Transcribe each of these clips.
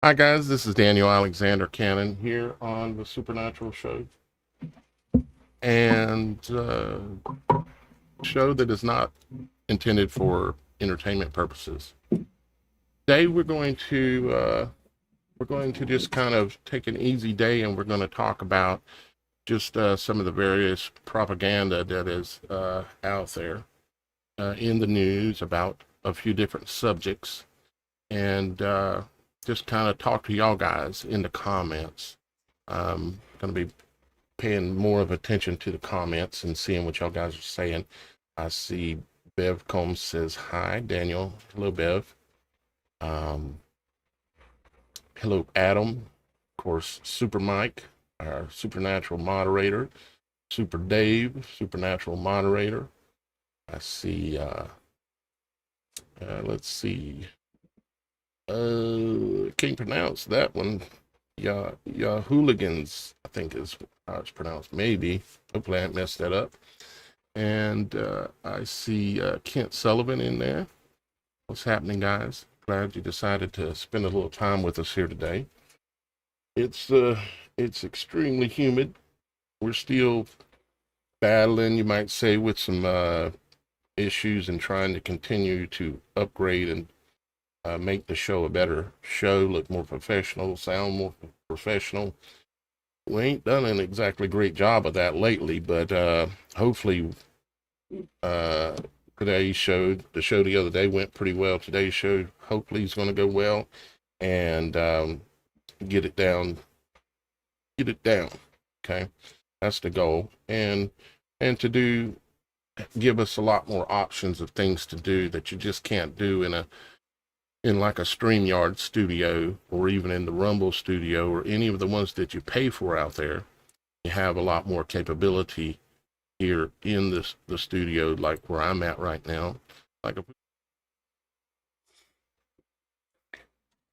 Hi guys, this is Daniel Alexander Cannon here on the Supernatural Show, and show that is not intended for entertainment purposes. Today we're going to just kind of take an easy day, and we're going to talk about just some of the various propaganda that is out there in the news about a few different subjects, and just kind of talk to y'all guys in the comments. Going to be paying more of attention to the comments and seeing what y'all guys are saying. I see Bev Combs says hi, Daniel. Hello, Bev. Um, hello, Adam. Of course, Super Mike, our supernatural moderator. Super Dave, supernatural moderator. I see. Let's see. Can't pronounce that one. Yeah, hooligans, I think is how it's pronounced. Maybe. Hopefully I haven't messed that up. And I see Kent Sullivan in there. What's happening, guys? Glad you decided to spend a little time with us here today. It's extremely humid. We're still battling, you might say, with some issues and trying to continue to upgrade and make the show a better show, look more professional, sound more professional. We ain't done an exactly great job of that lately, but hopefully today's show, the show the other day went pretty well. Today's show hopefully is going to go well, and get it down. Okay, that's the goal, and to give us a lot more options of things to do that you just can't do in like a StreamYard studio, or even in the Rumble studio, or any of the ones that you pay for out there. You have a lot more capability here in the studio, like where I'm at right now. Like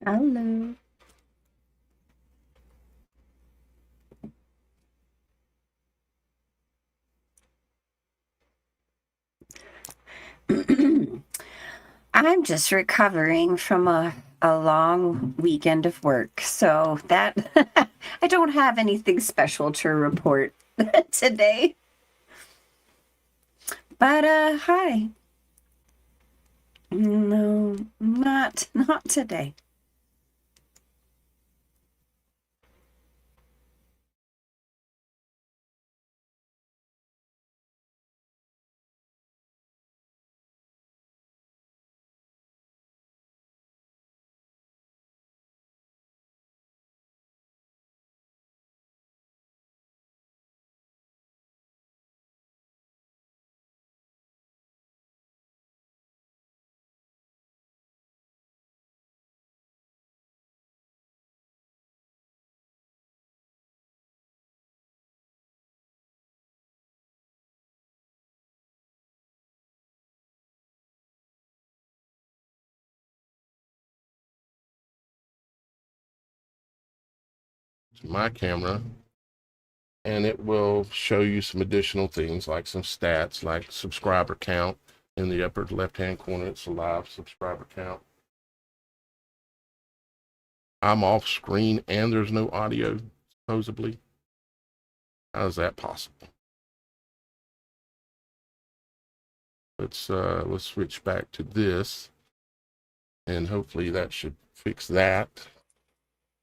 Hello. I'm just recovering from a long weekend of work, so that I don't have anything special to report today. But hi. No, not today. my camera, and it will show you some additional things like some stats, like subscriber count. In the upper left hand corner, it's a live subscriber count. I'm off screen and there's no audio, supposedly. How is that possible? Let's switch back to this, and hopefully that should fix that.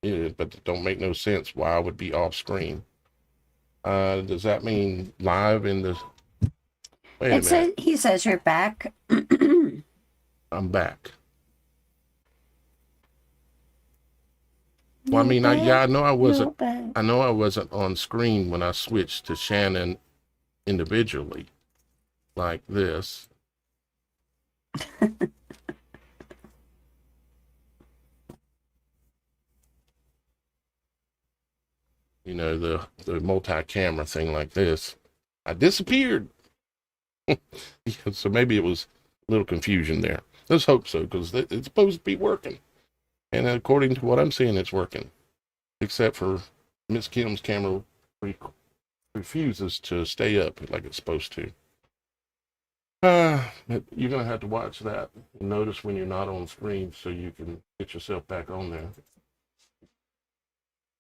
Yeah, but it don't make no sense why I would be off screen. Does that mean live in the? Wait a minute. He says you're back. I'm back. Well, I mean, I know I wasn't. I know I wasn't on screen when I switched to Shannon individually, like this. You know, the multi-camera thing like this. I disappeared. So maybe it was a little confusion there. Let's hope so, because it's supposed to be working. And according to what I'm seeing, it's working. Except for Miss Kim's camera refuses to stay up like it's supposed to. But you're gonna have to watch that and notice when you're not on screen so you can get yourself back on there.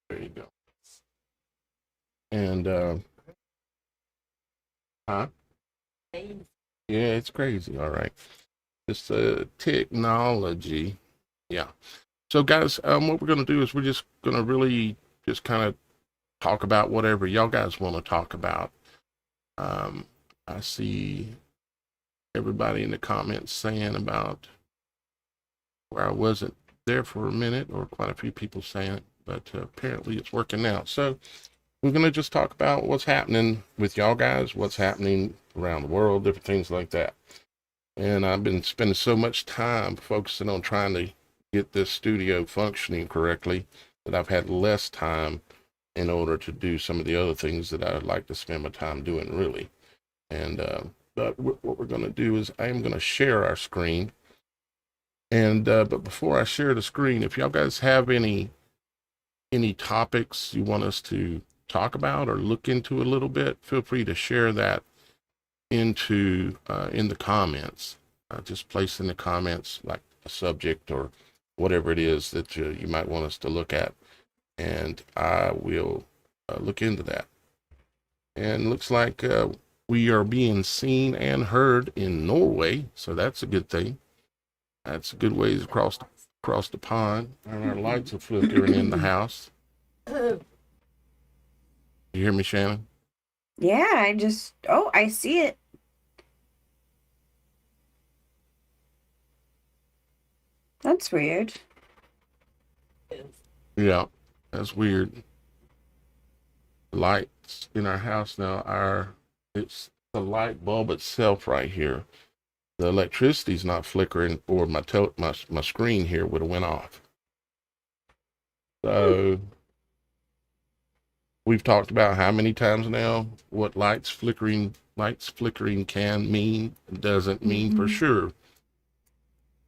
There you go. And huh? Yeah, it's crazy. All right. It's technology. Yeah. So guys, what we're gonna do is we're just gonna really just kind of talk about whatever y'all guys want to talk about. I see everybody in the comments saying about where I wasn't there for a minute, or quite a few people saying it, but apparently it's working now. So we're going to just talk about what's happening with y'all guys, what's happening around the world, different things like that. And I've been spending so much time focusing on trying to get this studio functioning correctly that I've had less time in order to do some of the other things that I'd like to spend my time doing, really. And but what we're going to do is I am going to share our screen. And but before I share the screen, if y'all guys have any topics you want us to talk about or look into a little bit, feel free to share that into in the comments. Just place in the comments like a subject or whatever it is that you might want us to look at, and I will look into that. And looks like we are being seen and heard in Norway, so that's a good thing. That's a good ways across the pond, and our lights are flickering in the house. You hear me, Shannon? Yeah, I see it. That's weird. Yeah, that's weird. Lights in our house now it's the light bulb itself right here. The electricity's not flickering, or my screen here would have went off. So we've talked about how many times now what lights flickering can mean. It doesn't mean for sure.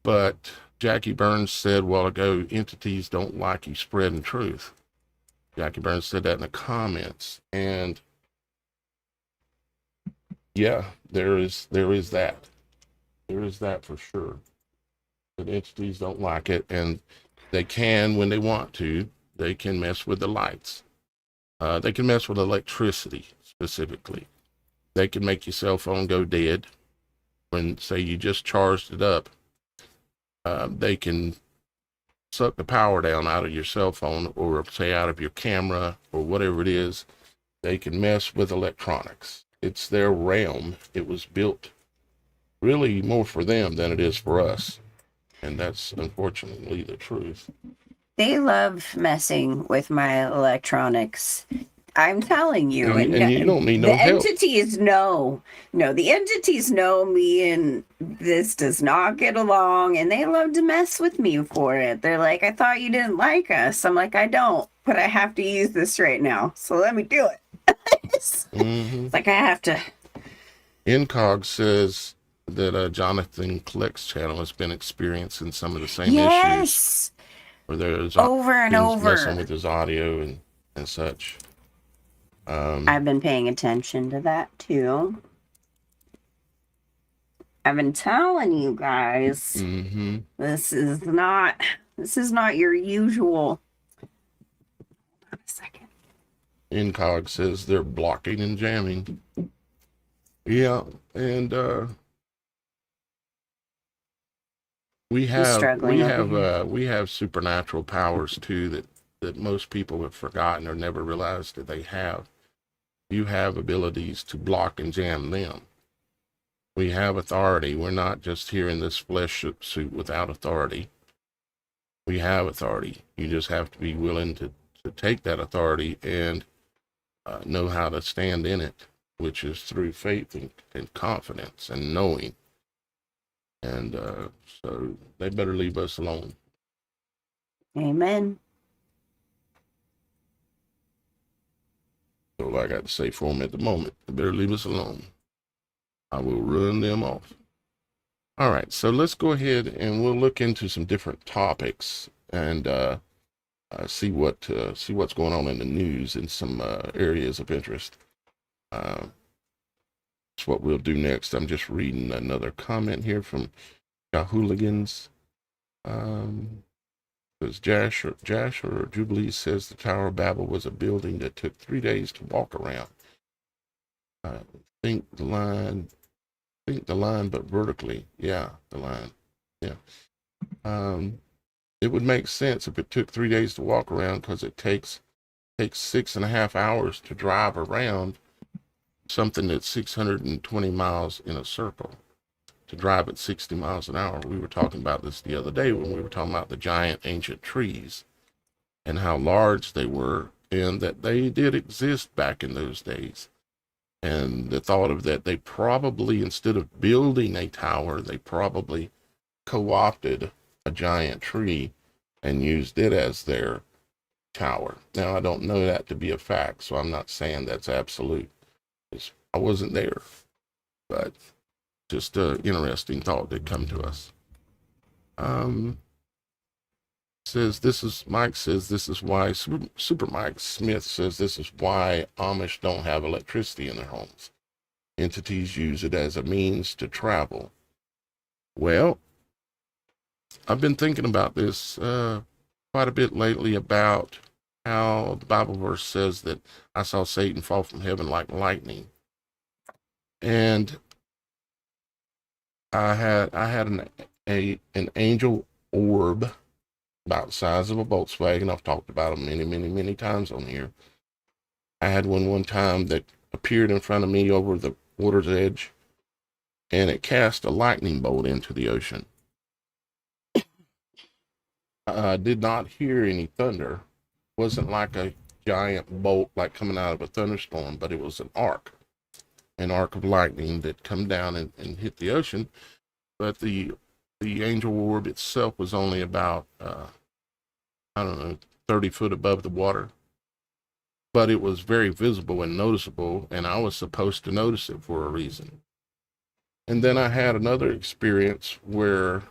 But Jackie Burns said a while ago, entities don't like you spreading truth. Jackie Burns said that in the comments. And yeah, there is that. There is that for sure. That entities don't like it, and they can, when they want to, they can mess with the lights. They can mess with electricity specifically. They can make your cell phone go dead when, say, you just charged it up. They can suck the power down out of your cell phone, or say out of your camera, or whatever it is. They can mess with electronics. It's their realm. It was built really more for them than it is for us. And that's unfortunately the truth. They love messing with my electronics. I'm telling you. And you don't need no help. The entities know me, and this does not get along, and they love to mess with me for it. They're like, I thought you didn't like us. I'm like, I don't, but I have to use this right now, so let me do it. It's like I have to. Incog says that Jonathan Kleck's channel has been experiencing some of the same issues. Where there's over and over messing with his audio and such. I've been paying attention to that too. I've been telling you guys, this is not your usual. Hold on a second. Incog says they're blocking and jamming. Yeah, and we have supernatural powers too that most people have forgotten or never realized that they have. You have abilities to block and jam them. We have authority. We're not just here in this flesh suit without authority. We have authority. You just have to be willing to take that authority and know how to stand in it, which is through faith and confidence and knowing. And so they better leave us alone. Amen. So all I got to say for them at the moment, they better leave us alone. I will run them off. All right, so let's go ahead and we'll look into some different topics and see what's going on in the news in some areas of interest. that's what we'll do next. I'm just reading another comment here from Hooligans. Because Jash or Jubilee says the Tower of Babel was a building that took 3 days to walk around. I think the line, but vertically. Yeah, the line. Yeah. It would make sense if it took 3 days to walk around, because it takes 6.5 hours to drive around something that's 620 miles in a circle, to drive at 60 miles an hour. We were talking about this the other day when we were talking about the giant ancient trees and how large they were, and that they did exist back in those days. And the thought of that, they probably, instead of building a tower, they probably co-opted a giant tree and used it as their tower. Now, I don't know that to be a fact, so I'm not saying that's absolute. I wasn't there, but just an interesting thought that come to us. Mike says this is why, Super Mike Smith says this is why Amish don't have electricity in their homes. Entities use it as a means to travel. Well, I've been thinking about this quite a bit lately, about how the Bible verse says that I saw Satan fall from heaven like lightning. And I had an angel orb about the size of a Volkswagen. I've talked about them many times on here. I had one time that appeared in front of me over the water's edge, and it cast a lightning bolt into the ocean. I did not hear any thunder. It wasn't like a giant bolt like coming out of a thunderstorm, but it was an arc of lightning that come down and hit the ocean. But the angel orb itself was only about 30 foot above the water, but it was very visible and noticeable, and I was supposed to notice it for a reason. And then I had another experience where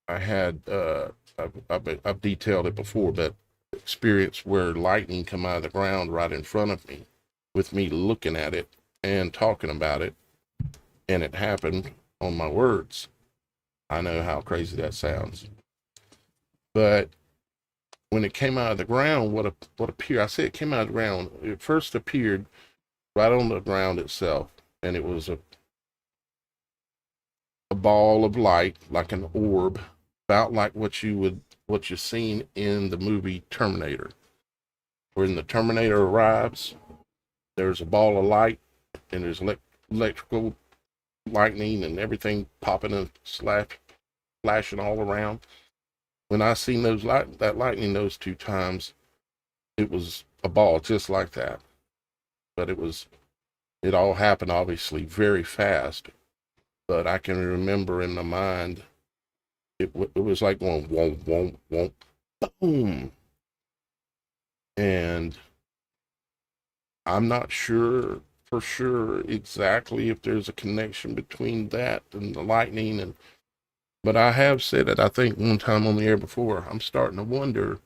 I had I've detailed it before, but experience where lightning come out of the ground right in front of me, with me looking at it and talking about it, and it happened on my words. I know how crazy that sounds, but when it came out of the ground, what appeared? I say it came out of the ground. It first appeared right on the ground itself, and it was a ball of light, like an orb, about like what you've seen in the movie Terminator. When the Terminator arrives, there's a ball of light, and there's electrical lightning and everything popping and flashing all around. When I seen that lightning those two times, it was a ball just like that. But it all happened obviously very fast. But I can remember in my mind, it was like going womp, womp, womp, boom. And I'm not sure for sure exactly if there's a connection between that and the lightning, but I have said it, I think, one time on the air before. I'm starting to wonder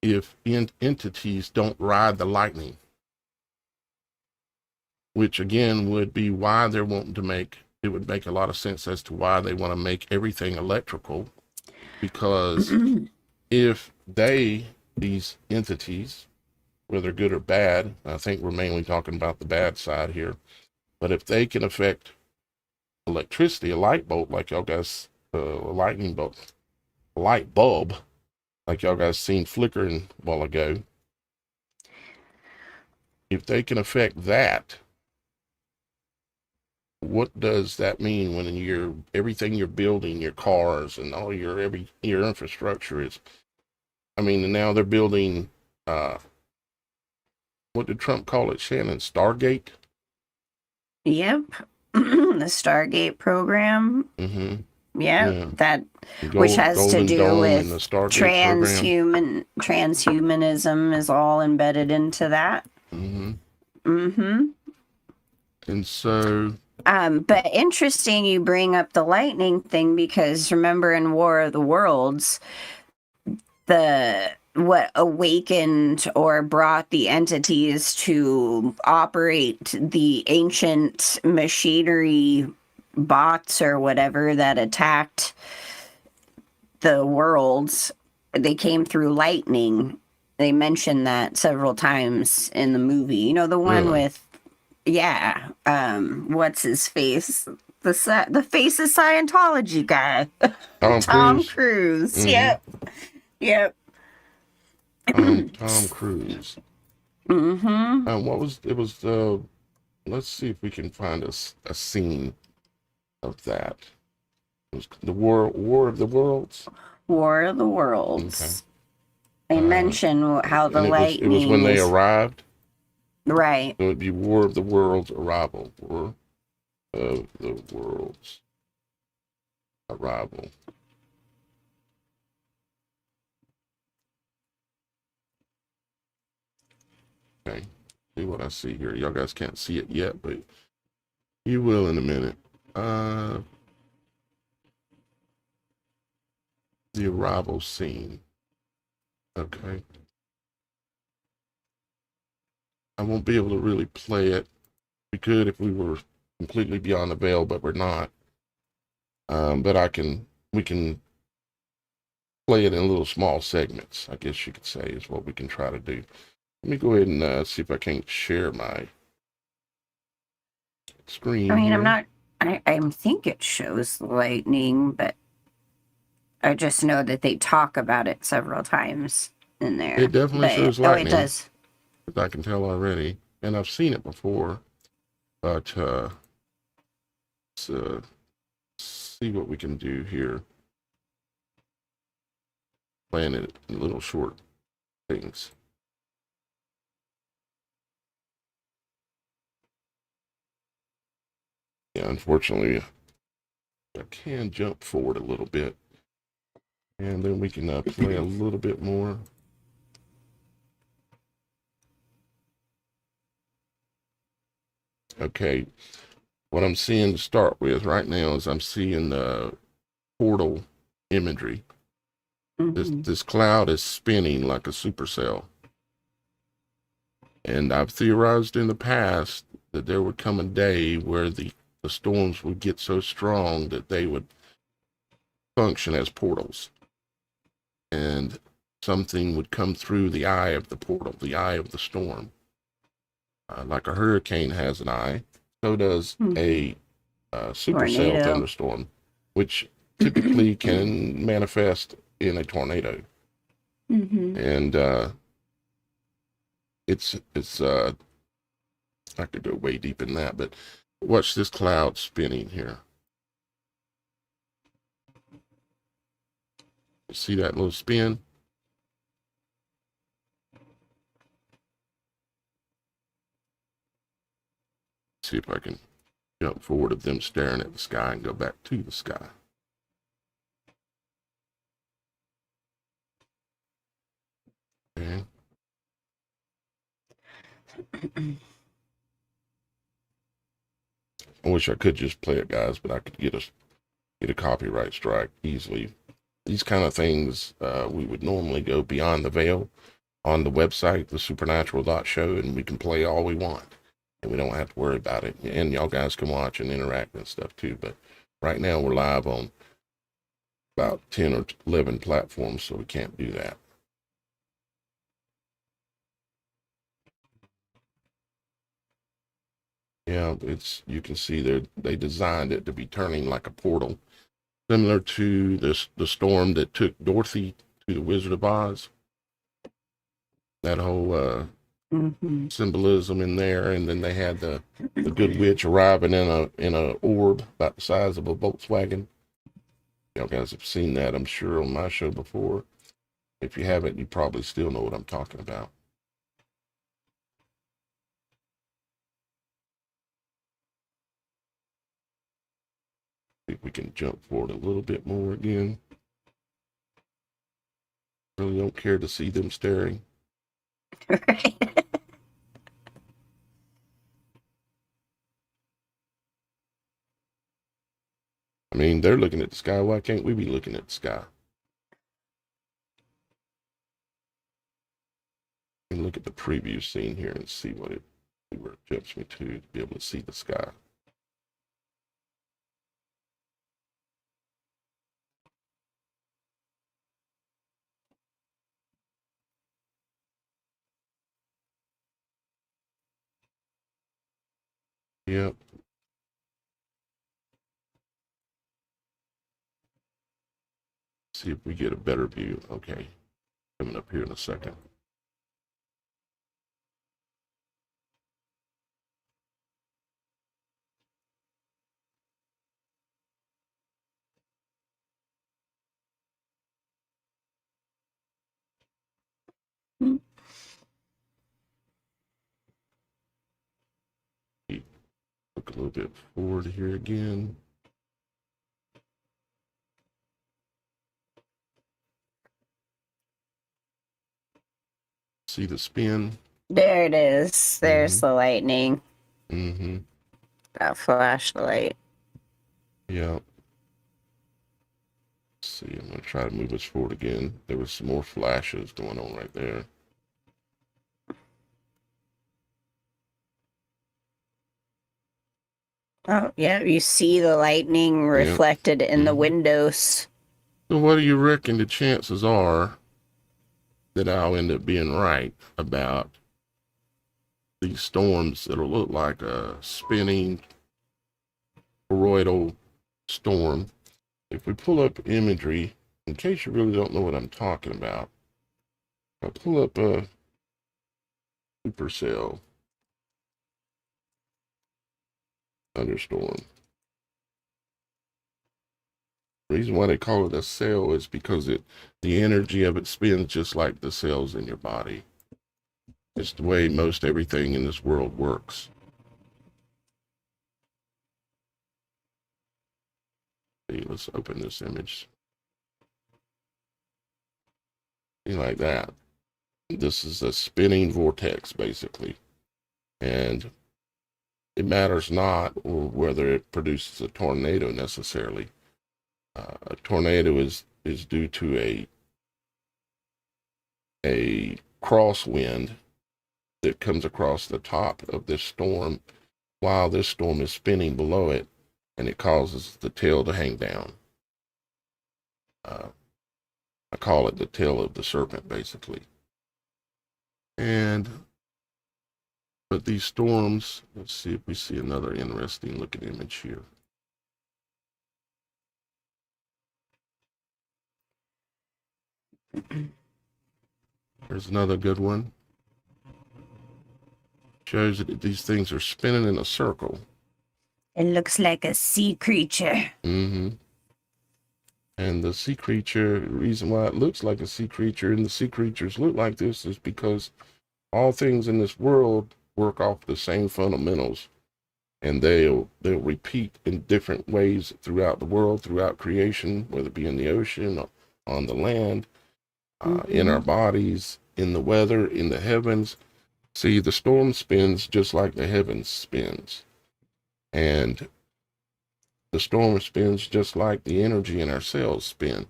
if entities don't ride the lightning, which again would be why they're wanting to make, it would make a lot of sense as to why they want to make everything electrical, because if these entities, whether good or bad, I think we're mainly talking about the bad side here, but if they can affect electricity, a light bulb, like y'all guys, a lightning bulb, a light bulb, like y'all guys seen flickering a while ago, if they can affect that, what does that mean when everything you're building, your cars and all your infrastructure is? I mean, now they're building, what did Trump call it, Shannon? Stargate? Yep. The Stargate program. Mm-hmm. Yeah, that which has to do with transhumanism is all embedded into that. Mm-hmm. Mm-hmm. And so, but interesting you bring up the lightning thing, because remember in War of the Worlds, the what awakened or brought the entities to operate the ancient machinery bots or whatever that attacked the worlds. They came through lightning. They mentioned that several times in the movie. You know, the one Really? with, yeah, what's his face? The face of Scientology guy. Tom Tom Cruise? Cruise. Mm-hmm. Yep. Yep. Tom Cruise. Mm-hmm. What was it? Was let's see if we can find a scene of that. It was the War of the Worlds. War of the Okay. Worlds. They Uh, mention how the and it was when lightning they is arrived. right. So it'd be War of the Worlds arrival. War of the Worlds arrival. Okay. See what I see here. Y'all guys can't see it yet, but you will in a minute. The arrival scene. Okay. I won't be able to really play it. We could if we were completely beyond the veil, but we're not. But we can play it in little small segments, I guess you could say, is what we can try to do. Let me go ahead and see if I can share my screen I mean, here. I'm not. I think it shows lightning, but I just know that they talk about it several times in there. It definitely But shows oh, it lightning, does. as I can tell already, and I've seen it before. But let's see what we can do here. Playing it in little short things. Yeah, unfortunately, I can jump forward a little bit, and then we can play a little bit more. Okay, what I'm seeing to start with right now is I'm seeing the portal imagery. Mm-hmm. This cloud is spinning like a supercell, and I've theorized in the past that there would come a day where the storms would get so strong that they would function as portals, and something would come through the eye of the portal, the eye of the storm. Like a hurricane has an eye, so does a supercell Tornado. thunderstorm, which typically can manifest in a tornado. Mm-hmm. And it's I could go way deep in that, but watch this cloud spinning here. See that little spin? See if I can jump forward of them staring at the sky and go back to the sky. Okay. I wish I could just play it, guys, but I could get a copyright strike easily. These kind of things, we would normally go beyond the veil on the website, TheSupernatural.Show, and we can play all we want, and we don't have to worry about it. And y'all guys can watch and interact and stuff too. But right now we're live on about 10 or 11 platforms, so we can't do that. Yeah, you can see they designed it to be turning like a portal, similar to the storm that took Dorothy to the Wizard of Oz. That whole symbolism in there, and then they had the good witch arriving in a orb about the size of a Volkswagen. Y'all guys have seen that, I'm sure, on my show before. If you haven't, you probably still know what I'm talking about. See if we can jump forward a little bit more again. Really don't care to see them staring. I mean, they're looking at the sky. Why can't we be looking at the sky? can look at the preview scene here and see where it jumps me to be able to see the sky. Yep. See if we get a better view. Okay. Coming up here in a second. Mm. Look a little bit forward here again. See the spin? There it is. There's the lightning. Mm-hmm. That flashlight. Yeah. Let's see, I'm going to try to move us forward again. There was some more flashes going on right there. Oh, yeah. You see the lightning reflected in the windows. So what do you reckon the chances are that I'll end up being right about these storms that'll look like a spinning toroidal storm? If we pull up Imagery, in case you really don't know what I'm talking about, I'll pull up a supercell thunderstorm. The reason why they call it a cell is because the energy of it spins just like the cells in your body. It's the way most everything in this world works. See, let's open this image. See, like that. This is a spinning vortex, basically. And it matters not whether it produces a tornado necessarily. A tornado is due to a crosswind that comes across the top of this storm while this storm is spinning below it, and it causes the tail to hang down. I call it the tail of the serpent, basically. But these storms, let's see if we see another interesting looking image here. There's another good one. Shows that these things are spinning in a circle. It looks like a sea creature. Mm-hmm. And the sea creature, the reason why it looks like a sea creature and the sea creatures look like this is because all things in this world work off the same fundamentals, and they'll repeat in different ways throughout the world, throughout creation, whether it be in the ocean, on the land, in our bodies, in the weather, in the heavens. See, the storm spins just like the heavens spins, and the storm spins just like the energy in our cells spin.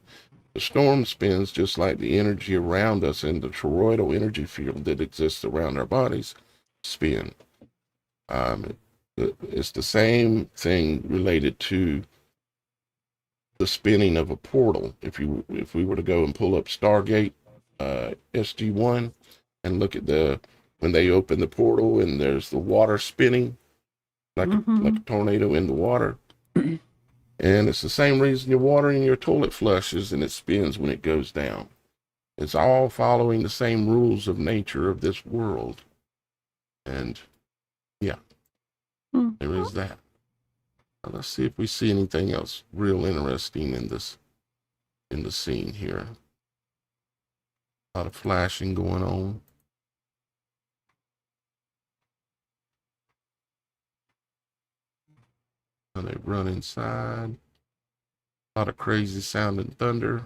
The storm spins just like the energy around us in the toroidal energy field that exists around our bodies spin. It's the same thing related to the spinning of a portal. If we were to go and pull up Stargate SG-1 and look at when they open the portal and there's the water spinning like a tornado in the water. And it's the same reason you're watering your toilet flushes and it spins when it goes down. It's all following the same rules of nature of this world. And yeah, there is that. Now let's see if we see anything else real interesting in the scene here. A lot of flashing going on. And they run inside. A lot of crazy sounding thunder.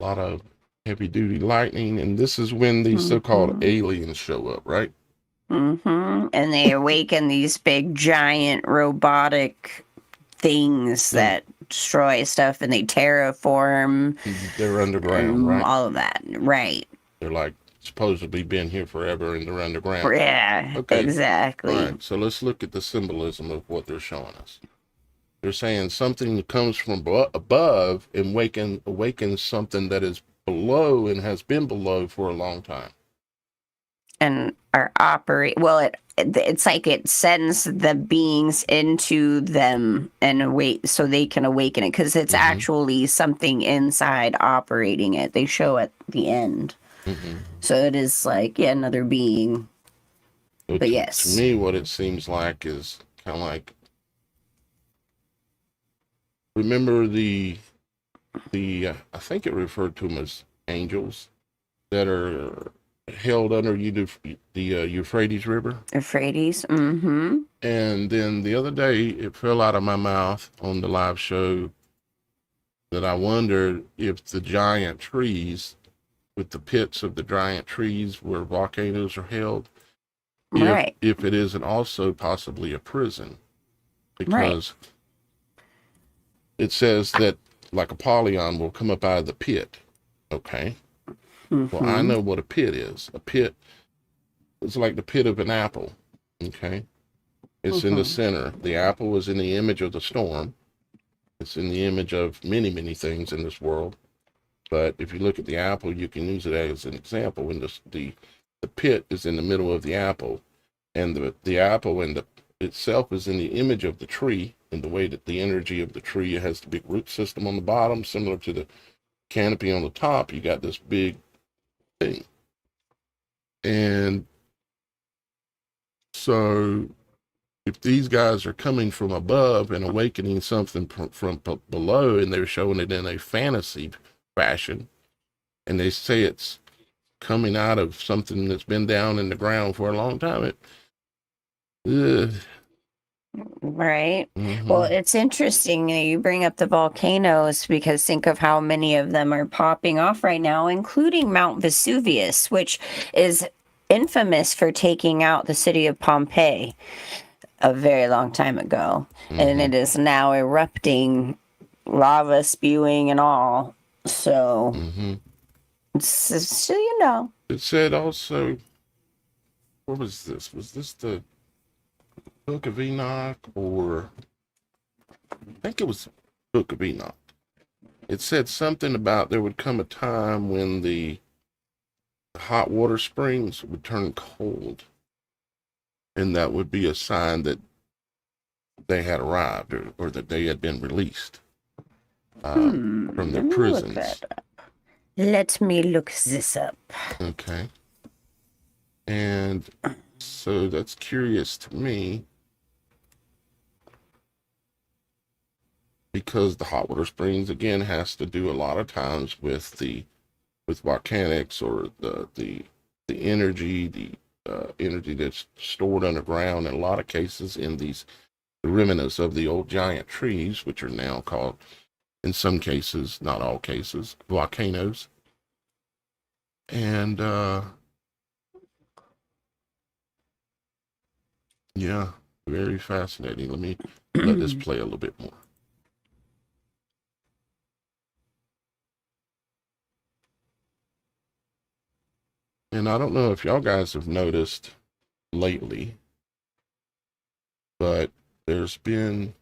A lot of heavy duty lightning. And this is when these so-called aliens show up, right? And they awaken these big, giant, robotic things that destroy stuff, and they terraform. They're underground, right? All of that, right? They're like supposedly been here forever and they're underground. Yeah, Okay. exactly. All right, so let's look at the symbolism of what they're showing us. They're saying something that comes from above and awakens something that is below and has been below for a long time. And are it's like it sends the beings into them and awake so they can awaken it, because it's actually something inside operating it. They show at the end. So it is like, yeah, another being. So but yes, to me, what it seems like is kind of like, remember the I think it referred to them as angels that are held under the Euphrates River. Euphrates. And then the other day, it fell out of my mouth on the live show that I wondered if the giant trees, with the pits of the giant trees where volcanoes are held, if it isn't also possibly a prison, because it says that like Apollyon will come up out of the pit. Okay. Well, I know what a pit is. A pit is like the pit of an apple. Okay. It's in the center. The apple is in the image of the storm. It's in the image of many, many things in this world. But if you look at the apple, you can use it as an example. When the pit is in the middle of the apple, and the apple and itself is in the image of the tree, in the way that the energy of the tree has the big root system on the bottom, similar to the canopy on the top. You got this big thing. And so if these guys are coming from above and awakening something from below, and they're showing it in a fantasy fashion, and they say it's coming out of something that's been down in the ground for a long time, Right. Well, it's interesting that you bring up the volcanoes, because think of how many of them are popping off right now, including Mount Vesuvius, which is infamous for taking out the city of Pompeii a very long time ago. And it is now erupting, lava spewing and all. So, so you know. It said also, what was this? Was this the Book of Enoch, or I think it was Book of Enoch. It said something about there would come a time when the hot water springs would turn cold, and that would be a sign that they had arrived, or that they had been released from their prisons. Let me look this up. Okay. And so that's curious to me, because the hot water springs again has to do a lot of times with volcanics, or the energy, the energy that's stored underground, in a lot of cases in these remnants of the old giant trees, which are now called, in some cases, not all cases, volcanoes. And yeah, very fascinating. Let me let this play a little bit more. And I don't know if y'all guys have noticed lately, but there's been,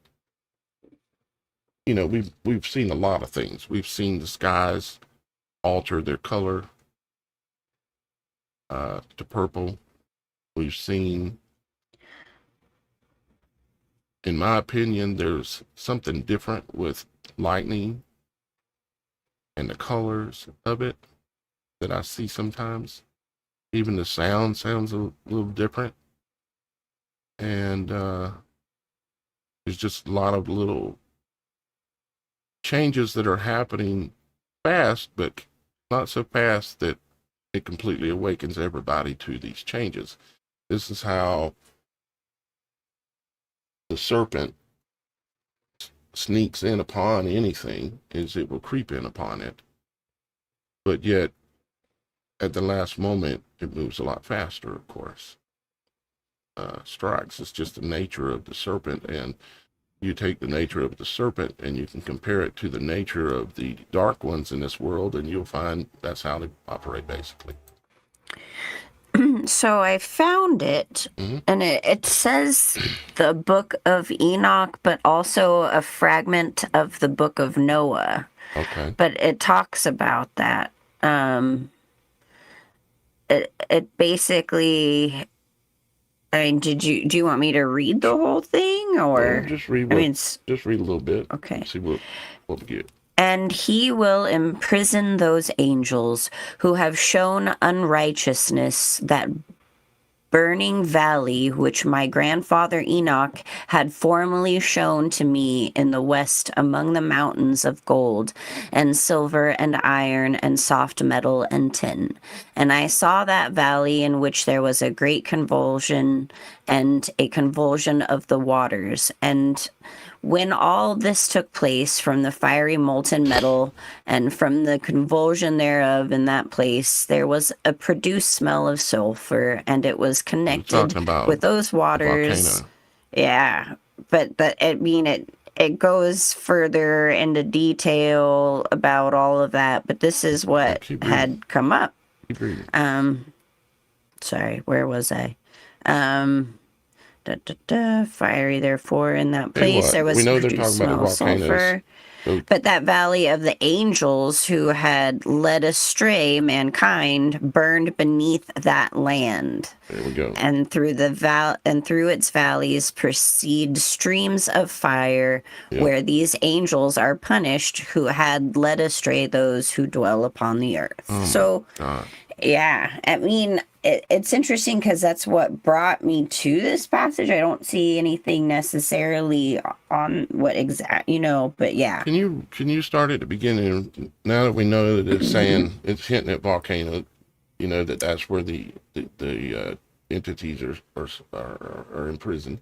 we've seen a lot of things. We've seen the skies alter their color to purple. We've seen, in my opinion, there's something different with lightning and the colors of it that I see sometimes. Even the sound sounds a little different. And there's just a lot of little changes that are happening fast, but not so fast that it completely awakens everybody to these changes. This is how the serpent sneaks in upon anything, is it will creep in upon it. But yet, at the last moment, it moves a lot faster, of course. Strikes. It's just the nature of the serpent. And you take the nature of the serpent and you can compare it to the nature of the dark ones in this world, and you'll find that's how they operate, basically. So I found it, Mm-hmm. and it says the Book of Enoch, but also a fragment of the Book of Noah. Okay. But it talks about that. It basically. I mean, do you want me to read the whole thing, or Just read I what. mean, Just read a little bit. okay. See what we get. And he will imprison those angels who have shown unrighteousness, that burning valley which my grandfather Enoch had formerly shown to me in the west among the mountains of gold and silver and iron and soft metal and tin. And I saw that valley in which there was a great convulsion and a convulsion of the waters. And when all this took place from the fiery molten metal and from the convulsion thereof in that place, there was a produced smell of sulfur, and it was connected with those waters. Volcano. Yeah, but I mean it goes further into detail about all of that. But this is what had come up. Keep reading. Sorry, where was I? Fiery, therefore, in that place there was we know they're produced talking about smell of volcanoes. sulfur. But that valley of the angels who had led astray mankind burned beneath that land. There we go. And through through its valleys proceed streams of fire, where these angels are punished who had led astray those who dwell upon the earth. So, yeah, I mean, it's interesting because that's what brought me to this passage. I don't see anything necessarily on what exact, but yeah. Can you start at the beginning? Now that we know that it's saying it's hinting at volcano, that's where the entities are imprisoned.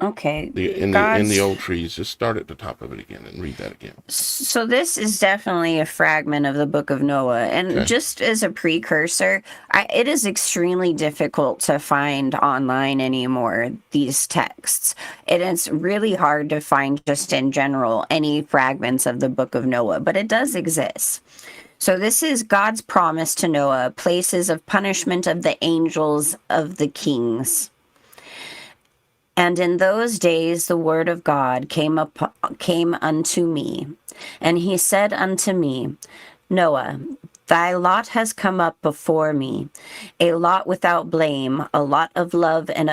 Okay. In the old trees. Just start at the top of it again and read that again. So this is definitely a fragment of the Book of Noah, and just as a precursor, it is extremely difficult to find online anymore, these texts. It is really hard to find just in general any fragments of the Book of Noah, but it does exist. So this is God's promise to Noah, places of punishment of the angels of the kings. And in those days the word of God came unto me, and he said unto me, Noah, thy lot has come up before me, a lot without blame, a lot of love and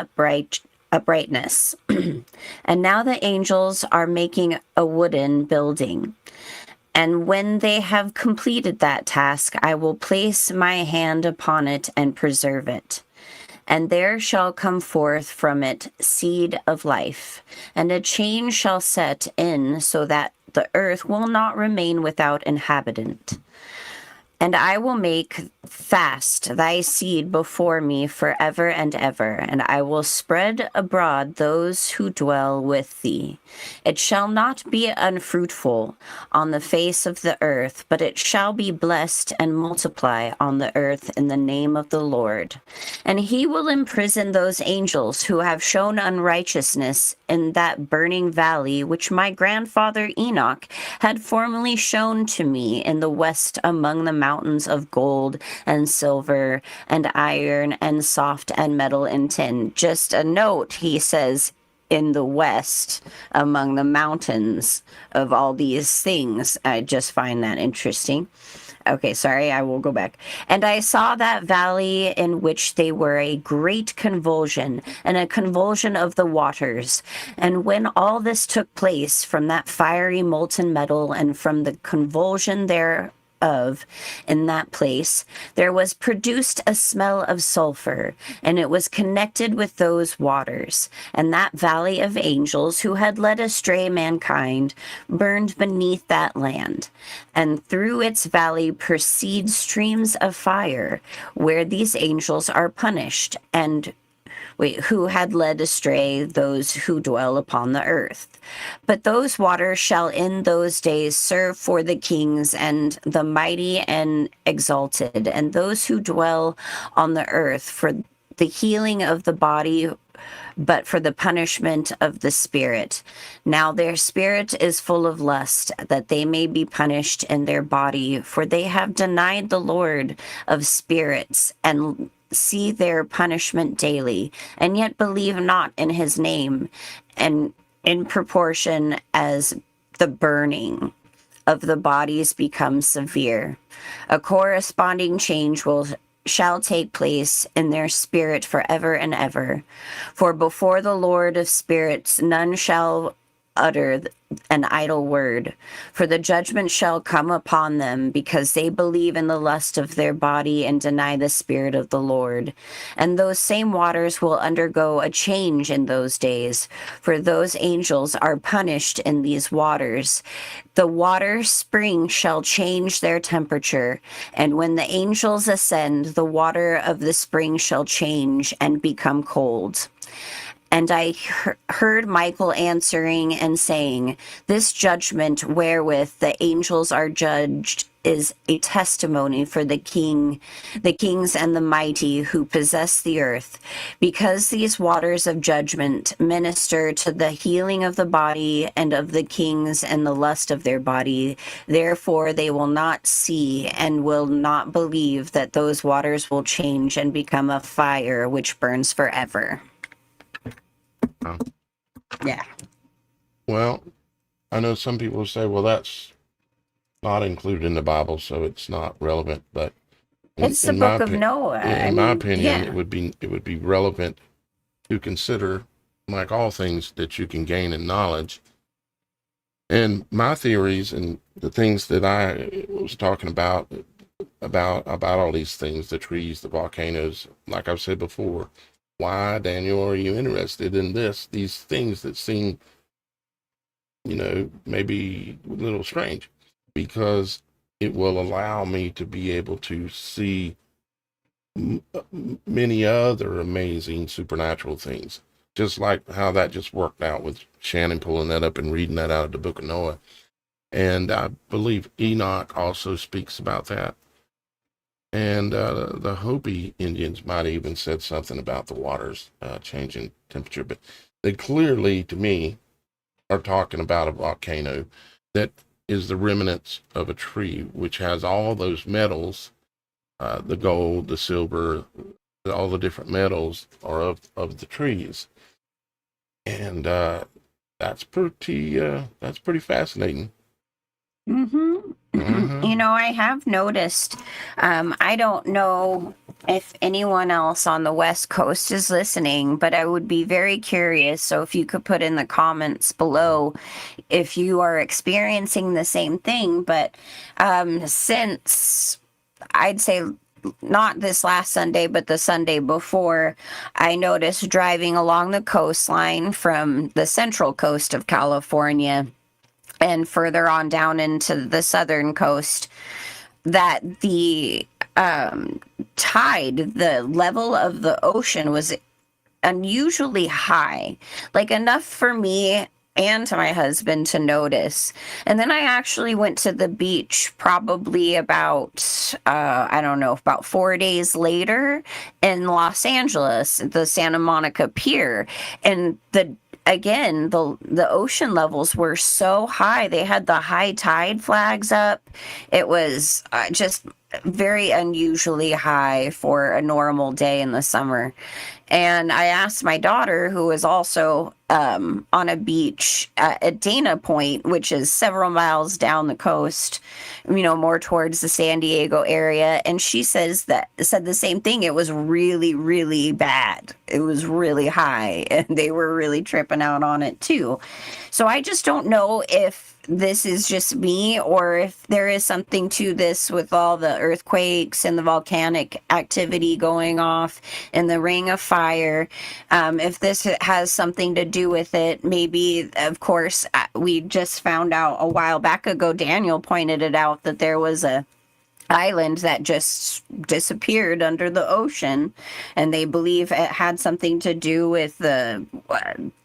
uprightness. And now the angels are making a wooden building. And when they have completed that task, I will place my hand upon it and preserve it. And there shall come forth from it seed of life, and a change shall set in, so that the earth will not remain without inhabitant. And I will make fast thy seed before me forever and ever, and I will spread abroad those who dwell with thee. It shall not be unfruitful on the face of the earth, but it shall be blessed and multiply on the earth in the name of the Lord. And he will imprison those angels who have shown unrighteousness in that burning valley, which my grandfather Enoch had formerly shown to me in the west among the mountains of gold and silver and iron and soft and metal and tin. Just a note, he says, in the west among the mountains of all these things. I just find that interesting. Okay, sorry, I will go back. And I saw that valley in which they were a great convulsion, and a convulsion of the waters. And when all this took place from that fiery molten metal and from the convulsion thereof in that place, there was produced a smell of sulfur, and it was connected with those waters. And that valley of angels who had led astray mankind burned beneath that land. And through its valley proceed streams of fire, where these angels are punished, and who had led astray those who dwell upon the earth. But those waters shall in those days serve for the kings and the mighty and exalted, and those who dwell on the earth for the healing of the body but for the punishment of the spirit. Now their spirit is full of lust, that they may be punished in their body, for they have denied the Lord of spirits, and see their punishment daily, and yet believe not in his name, and in proportion as the burning of the bodies becomes severe, a corresponding change shall take place in their spirit forever and ever. For before the Lord of spirits none shall utter an idle word, for the judgment shall come upon them, because they believe in the lust of their body and deny the Spirit of the Lord. And those same waters will undergo a change in those days, for those angels are punished in these waters. The water spring shall change their temperature, and when the angels ascend, the water of the spring shall change and become cold. And I heard Michael answering and saying, this judgment wherewith the angels are judged is a testimony for the kings and the mighty who possess the earth, because these waters of judgment minister to the healing of the body and of the kings and the lust of their body. Therefore they will not see and will not believe that those waters will change and become a fire which burns forever. Yeah. Well, I know some people say, well, that's not included in the Bible, so it's not relevant. But It's the book of Noah. In my opinion, it would be relevant to consider, like all things that you can gain in knowledge. And my theories and the things that I was talking about all these things, the trees, the volcanoes, like I've said before, why, Daniel, are you interested in these things that seem, maybe a little strange? Because it will allow me to be able to see many other amazing supernatural things, just like how that just worked out with Shannon pulling that up and reading that out of the book of Noah. And I believe Enoch also speaks about that. And the Hopi Indians might have even said something about the waters changing temperature, but they clearly, to me, are talking about a volcano that is the remnants of a tree, which has all those metals, the gold, the silver, all the different metals are of the trees. And that's pretty fascinating. Mm-hmm. Mm-hmm. I have noticed, I don't know if anyone else on the West Coast is listening, but I would be very curious. So if you could put in the comments below if you are experiencing the same thing. But since I'd say not this last Sunday, but the Sunday before, I noticed driving along the coastline from the central coast of California and further on down into the southern coast, that the tide, the level of the ocean was unusually high, like enough for me and my husband to notice. And then I actually went to the beach probably about, about 4 days later in Los Angeles, the Santa Monica Pier. And the ocean levels were so high. They had the high tide flags up. It was just very unusually high for a normal day in the summer. And I asked my daughter, who was also on a beach at Dana Point, which is several miles down the coast, more towards the San Diego area. And she said the same thing. It was really, really bad. It was really high, and they were really tripping out on it too. So I just don't know if this is just me or if there is something to this with all the earthquakes and the volcanic activity going off and the ring of fire. If this has something to do with it, maybe, of course, we just found out a while back ago, Daniel pointed it out, that there was a island that just disappeared under the ocean, and they believe it had something to do with the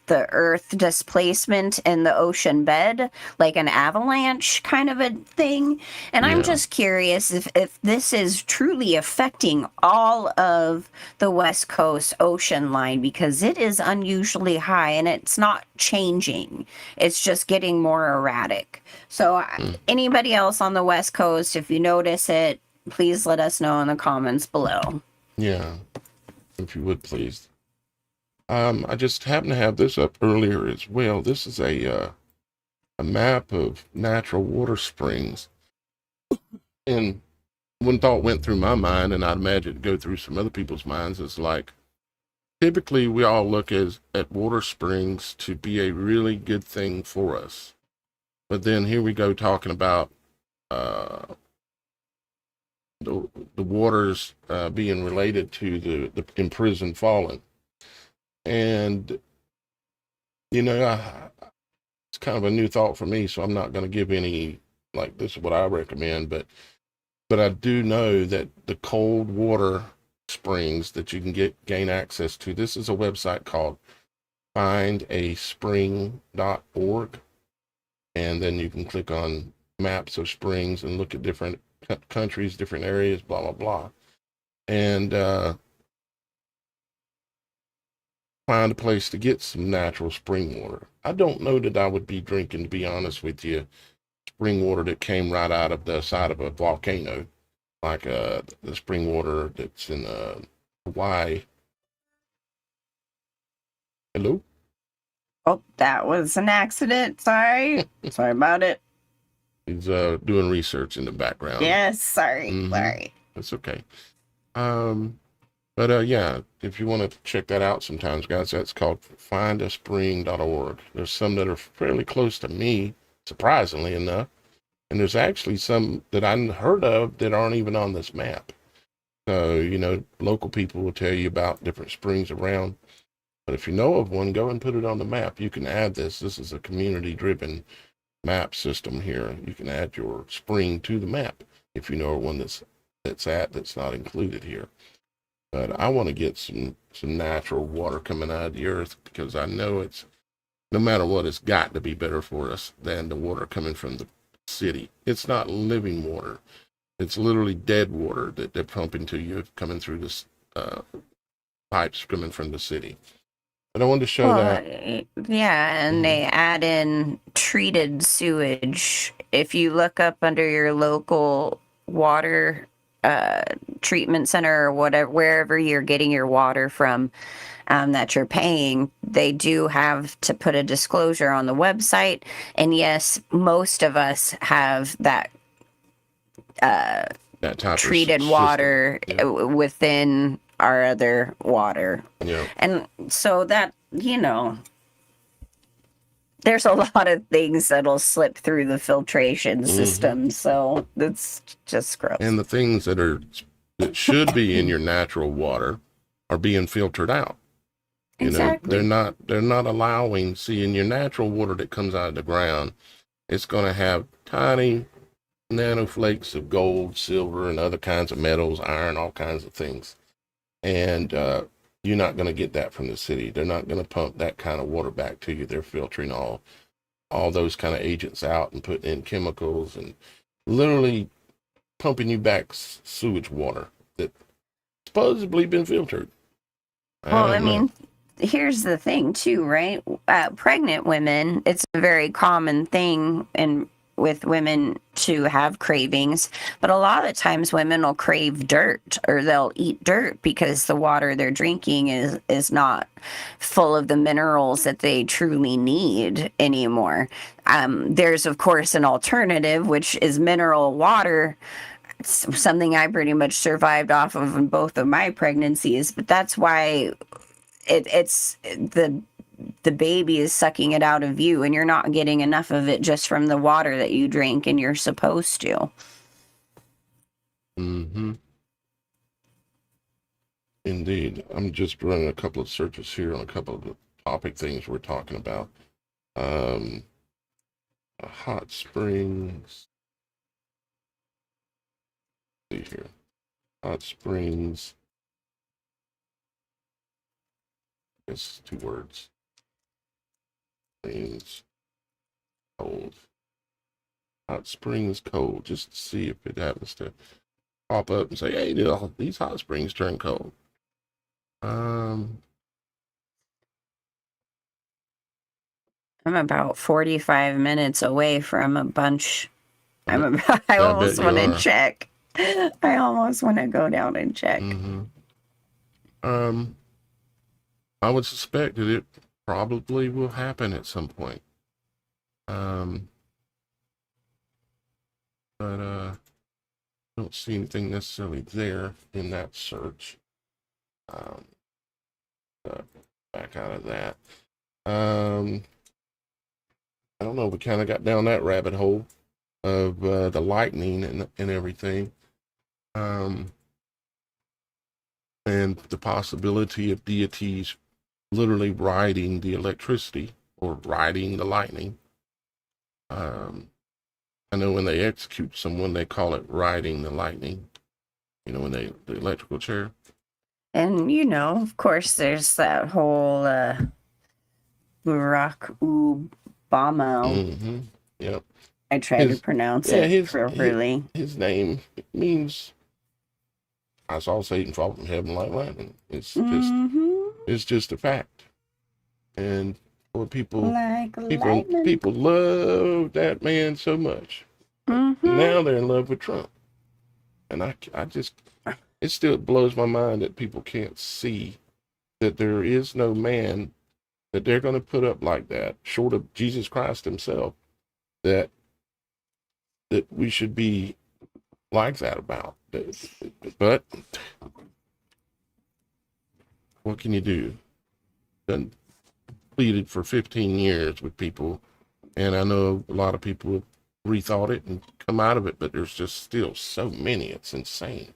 the earth displacement in the ocean bed, like an avalanche kind of a thing. And I'm Yeah. just curious if this is truly affecting all of the West Coast ocean line, because it is unusually high and it's not changing. It's just getting more erratic. So anybody else on the West Coast, if you notice it, please let us know in the comments below. Yeah. If you would, please. I just happened to have this up earlier as well. This is a map of natural water springs. And one thought went through my mind, and I'd imagine it'd go through some other people's minds, is like, typically we all look at water springs to be a really good thing for us. But then here we go talking about the waters being related to the imprisoned fallen. And, you know, it's kind of a new thought for me, so I'm not going to give any, like, this is what I recommend, but I do know that the cold water springs that you can gain access to, this is a website called findaspring.org, and then you can click on maps of springs and look at different countries, different areas, blah blah blah, and find a place to get some natural spring water. I don't know that I would be drinking, to be honest with you, spring water that came right out of the side of a volcano, like the spring water that's in Hawaii. Hello? Oh, that was an accident. Sorry. Sorry about it. He's doing research in the background. Yes, sorry. Sorry. That's okay. But yeah, if you want to check that out sometimes, guys, that's called findaspring.org. There's some that are fairly close to me, surprisingly enough. And there's actually some that I hadn't heard of that aren't even on this map. So, you know, local people will tell you about different springs around. But if you know of one, go and put it on the map. You can add this. This is a community-driven map system here. You can add your spring to the map if you know one that's not included here. But I want to get some natural water coming out of the earth, because I know it's, no matter what, it's got to be better for us than the water coming from the city. It's not living water. It's literally dead water that they're pumping to you coming through this pipes coming from the city. But I wanted to show that. Yeah, and they add in treated sewage. If you look up under your local water treatment center or whatever, wherever you're getting your water from, that you're paying, they do have to put a disclosure on the website. And yes, most of us have that Type treated of water system. within our other water. Yeah. And so that, you know, there's a lot of things that'll slip through the filtration system. So that's just gross. And the things that should be in your natural water are being filtered out. You Exactly. know, they're not allowing, see, in your natural water that comes out of the ground, it's going to have tiny nanoflakes of gold, silver, and other kinds of metals, iron, all kinds of things. And you're not going to get that from the city. They're not going to pump that kind of water back to you. They're filtering all those kind of agents out and putting in chemicals and literally pumping you back sewage water that supposedly been filtered. Well, I mean, here's the thing too, right? Pregnant women, it's a very common thing with women to have cravings, but a lot of times women will crave dirt, or they'll eat dirt because the water they're drinking is not full of the minerals that they truly need anymore. There's of course an alternative, which is mineral water. It's something I pretty much survived off of in both of my pregnancies, but that's why it's the baby is sucking it out of you, and you're not getting enough of it just from the water that you drink, and you're supposed to. Indeed. I'm just running a couple of searches here on a couple of the topic things we're talking about. Hot springs. Let's see here. Hot springs. It's 2 words. Springs cold. Hot Springs cold. Just to see if it happens to pop up and say, hey, these hot springs turn cold. I'm about 45 minutes away from a bunch. I bet almost you want to are. check. I almost want to go down and check. I would suspect that it probably will happen at some point. But I don't see anything necessarily there in that search. Back out of that. I don't know. We kind of got down that rabbit hole of the lightning and everything. And the possibility of deities literally riding the electricity or riding the lightning. I know when they execute someone, they call it riding the lightning. You know, when the electrical chair. And, of course, there's that whole Barack Obama. Yep. I tried to pronounce it properly. His name means, I saw Satan fall from heaven like lightning. It's just a fact. And for people love that man so much. Now they're in love with Trump. And I just, it still blows my mind that people can't see that there is no man that they're going to put up like that, short of Jesus Christ himself, that we should be like that about. But what can you do? Been pleaded for 15 years with people, and I know a lot of people have rethought it and come out of it, but there's just still so many. It's insane.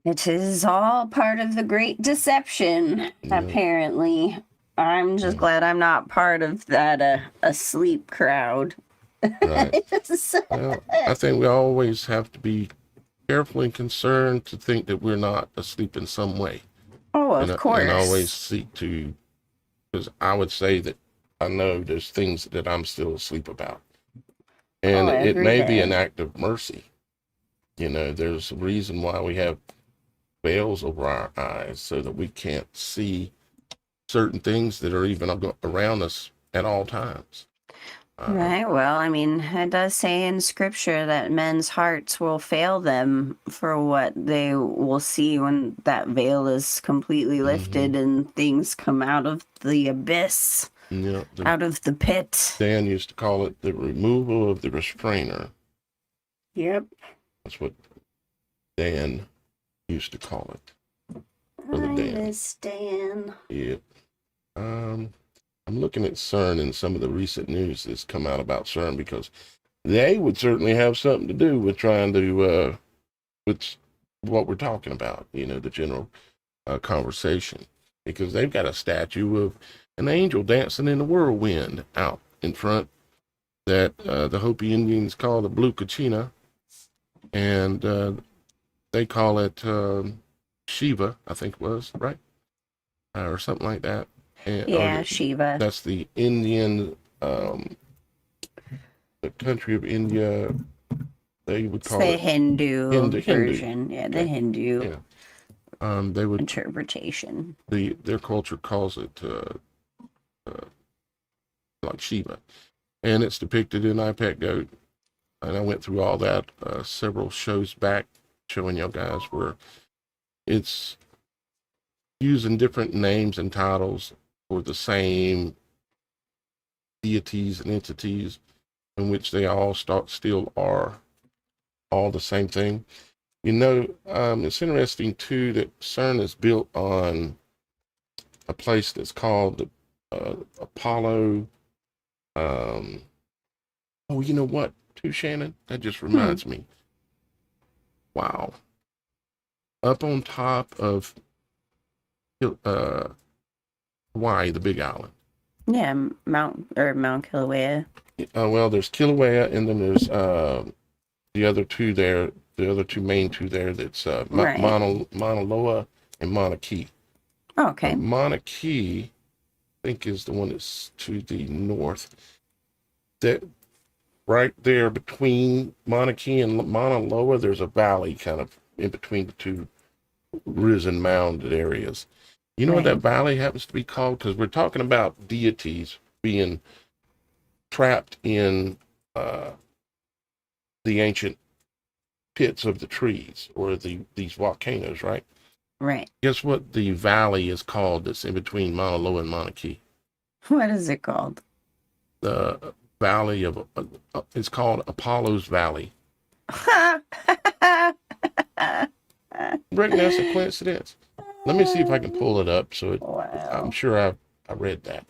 It is all part of the great deception, apparently. I'm just glad I'm not part of that asleep crowd. Right. Well, I think we always have to be careful and concerned to think that we're not asleep in some way. Oh, of course. And always seek to, because I would say that I know there's things that I'm still asleep about. And it may be an act of mercy. There's a reason why we have veils over our eyes so that we can't see certain things that are even around us at all times. Right. Well, it does say in scripture that men's hearts will fail them for what they will see when that veil is completely lifted and things come out of the abyss, out of the pit. Dan used to call it the removal of the restrainer. Yep. That's what Dan used to call it. I miss Dan. Yep. I'm looking at CERN and some of the recent news that's come out about CERN, because they would certainly have something to do with trying to, with what we're talking about, the general conversation, because they've got a statue of an angel dancing in the whirlwind out in front that the Hopi Indians call the Blue Kachina, and they call it Shiva, I think it was, right? Or something like that. And, Shiva. That's the Indian, the country of India. They would call it the Hindu version. Yeah, the Hindu. Yeah. They would interpretation. Their culture calls it like Shiva, and it's depicted in iPad Goat. And I went through all that several shows back, showing y'all guys where it's using different names and titles for the same deities and entities, in which they all still are all the same thing. It's interesting too that CERN is built on a place that's called Apollo. You know what, too, Shannon? That just reminds me. Wow. Up on top of Hawaii, the Big Island. Yeah, Mount Kilauea. Well, there's Kilauea, and then there's the other two there. The other main two there. That's Mauna Loa and Mauna Kea. Oh, okay. Mauna Kea think is the one that's to the north. That right there between Mauna Kea and Mauna Loa, there's a valley kind of in between the two risen mounded areas. You know what that Right. valley happens to be called? Because we're talking about deities being trapped in the ancient pits of the trees or these volcanoes, right? Right. Guess what the valley is called that's in between Mauna Loa and Mauna Kea? What is it called? The valley of, it's called Apollo's Valley. Reckon that's a coincidence. Let me see if I can pull it up. I'm Wow. sure I read that.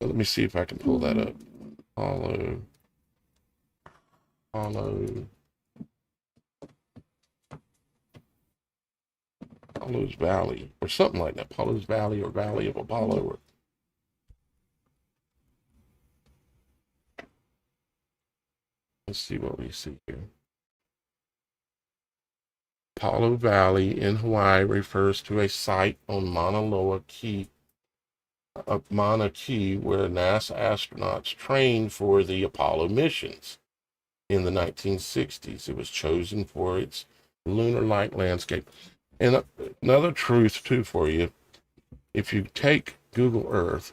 But let me see if I can pull that up. Apollo, Apollo, Apollo's Valley, or something like that. Apollo's Valley or Valley of Apollo. Or let's see what we see here. Apollo Valley in Hawaii refers to a site on Mauna Kea, where NASA astronauts trained for the Apollo missions in the 1960s. It was chosen for its lunar-like landscape. And another truth, too, for you, if you take Google Earth,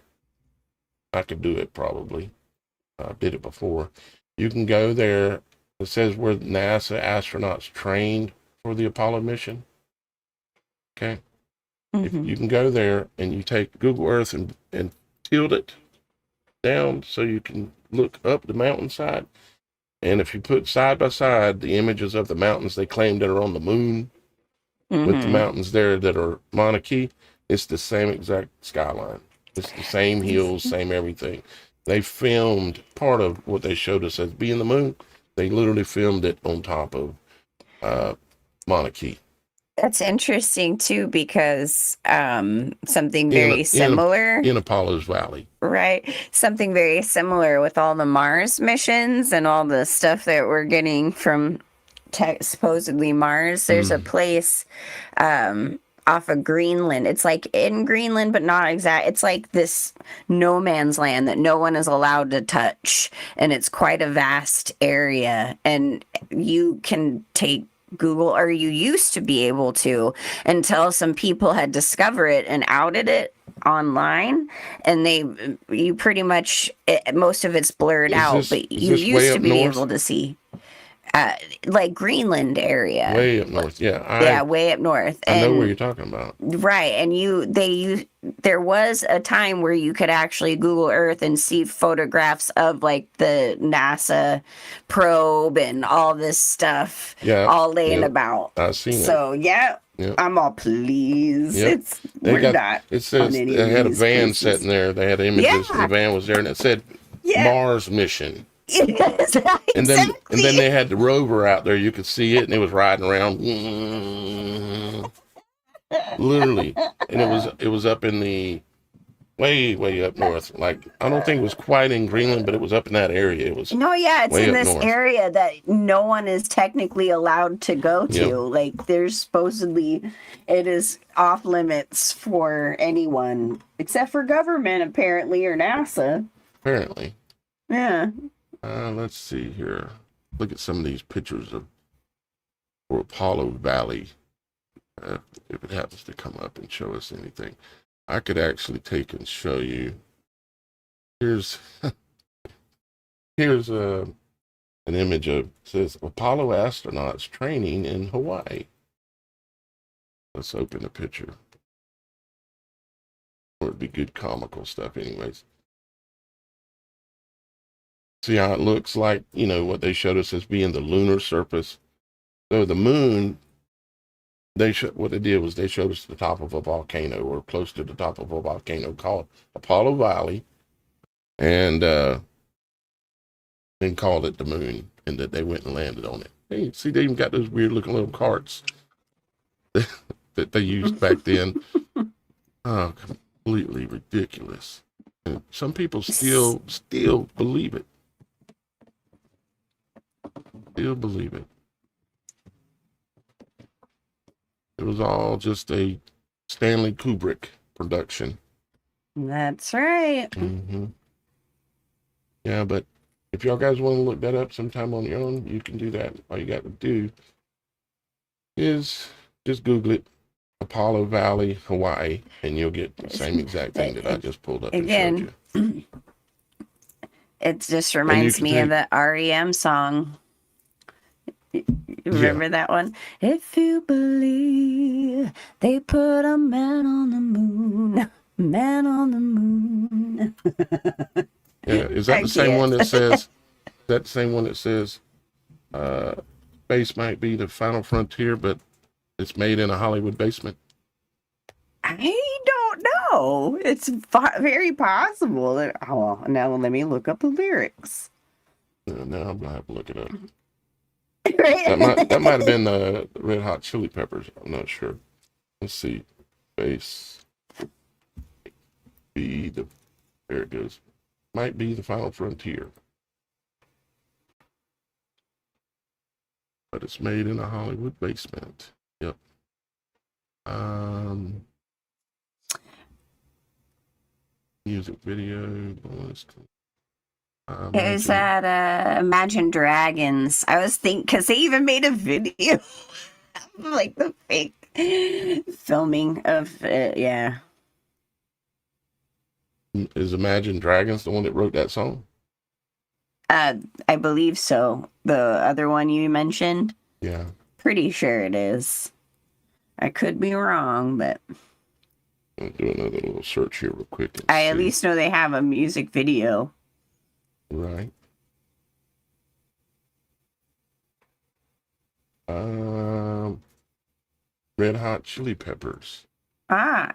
I could do it probably. I did it before. You can go there. It says where NASA astronauts trained for the Apollo mission. Okay. If Mm-hmm. you can go there and you take Google Earth and tilt it down so you can look up the mountainside. And if you put side by side the images of the mountains they claim that are on the moon with the Mm-hmm. mountains there that are Mauna Kea, it's the same exact skyline. It's the same hills, same everything. They filmed part of what they showed us as being the moon. They literally filmed it on top of Mauna Kea. That's interesting too, because something very In similar, in Apollo's Valley. right? Something very similar with all the Mars missions and all the stuff that we're getting from supposedly Mars. There's a place off of Greenland. It's like in Greenland, but not exact. It's like this no man's land that no one is allowed to touch. And it's quite a vast area. And you can take Google, or you used to be able to, until some people had discovered it and outed it online, and you pretty much most of it's blurred out, but Is you this way used to up be north? able to see like Greenland area. Way up north. Yeah, Yeah, way up north. I know where And you're talking about. right, and there was a time where you could actually Google Earth and see photographs of like the NASA probe and all this stuff Yeah, all laying yep. about. I've seen it. So yeah, Yep. I'm all pleased. Yep. We're not It on says any they of had a these van places. sitting there. They had images. Yeah. The van was there, and it said Yeah. Mars mission. Exactly. And then they had the rover out there. You could see it, and it was riding around, literally. And it was up in the way up north. Like I don't think it was quite in Greenland, but it was up in that area. It was No, yeah, it's way in up this north. area that no one is technically allowed to go to. Yep. Like, there's supposedly, it is off limits for anyone except for government, apparently, or NASA. Apparently. Yeah. Let's see here. Look at some of these pictures of Apollo Valley. If it happens to come up and show us anything, I could actually take and show you. Here's an image of says Apollo astronauts training in Hawaii. Let's open the picture. Or it'd be good comical stuff, anyways. See how it looks like, what they showed us as being the lunar surface. So the moon, what they did was they showed us the top of a volcano or close to the top of a volcano called Apollo Valley, and then called it the moon, and that they went and landed on it. Hey, see, they even got those weird looking little carts that they used back then. Oh, completely ridiculous. And some people still believe it. Still believe it. It was all just a Stanley Kubrick production. That's right. Mm-hmm. Yeah, but if y'all guys want to look that up sometime on your own, you can do that. All you got to do is just Google it, Apollo Valley, Hawaii, and you'll get the same exact thing that I just pulled up and showed Again, you. it just And you reminds can me of take, the REM song. You yeah, remember that one? If you believe they put a man on the moon, man on the moon. yeah. Is that I the same one can't. that says? Is that the same one that says, space might be the final frontier, but it's made in a Hollywood basement? I don't know. It's very possible. Oh, well, now let me look up the lyrics. Now I'm gonna have to look it up. Right? That might have been Red Hot Chili Peppers. I'm not sure. Let's see. Space be the there it goes. Might be the final frontier, but it's made in a Hollywood basement. Yep. Um, music video. It was Imagine. at Imagine Dragons. I was thinking, because they even made a video like the fake filming of it. Yeah. Is Imagine Dragons the one that wrote that song? I believe so. The other one you mentioned, Yeah. pretty sure it is. I could be wrong, but I'll do another little search here real quick and I at see. least know they have a music video. Right. Red Hot Chili Peppers.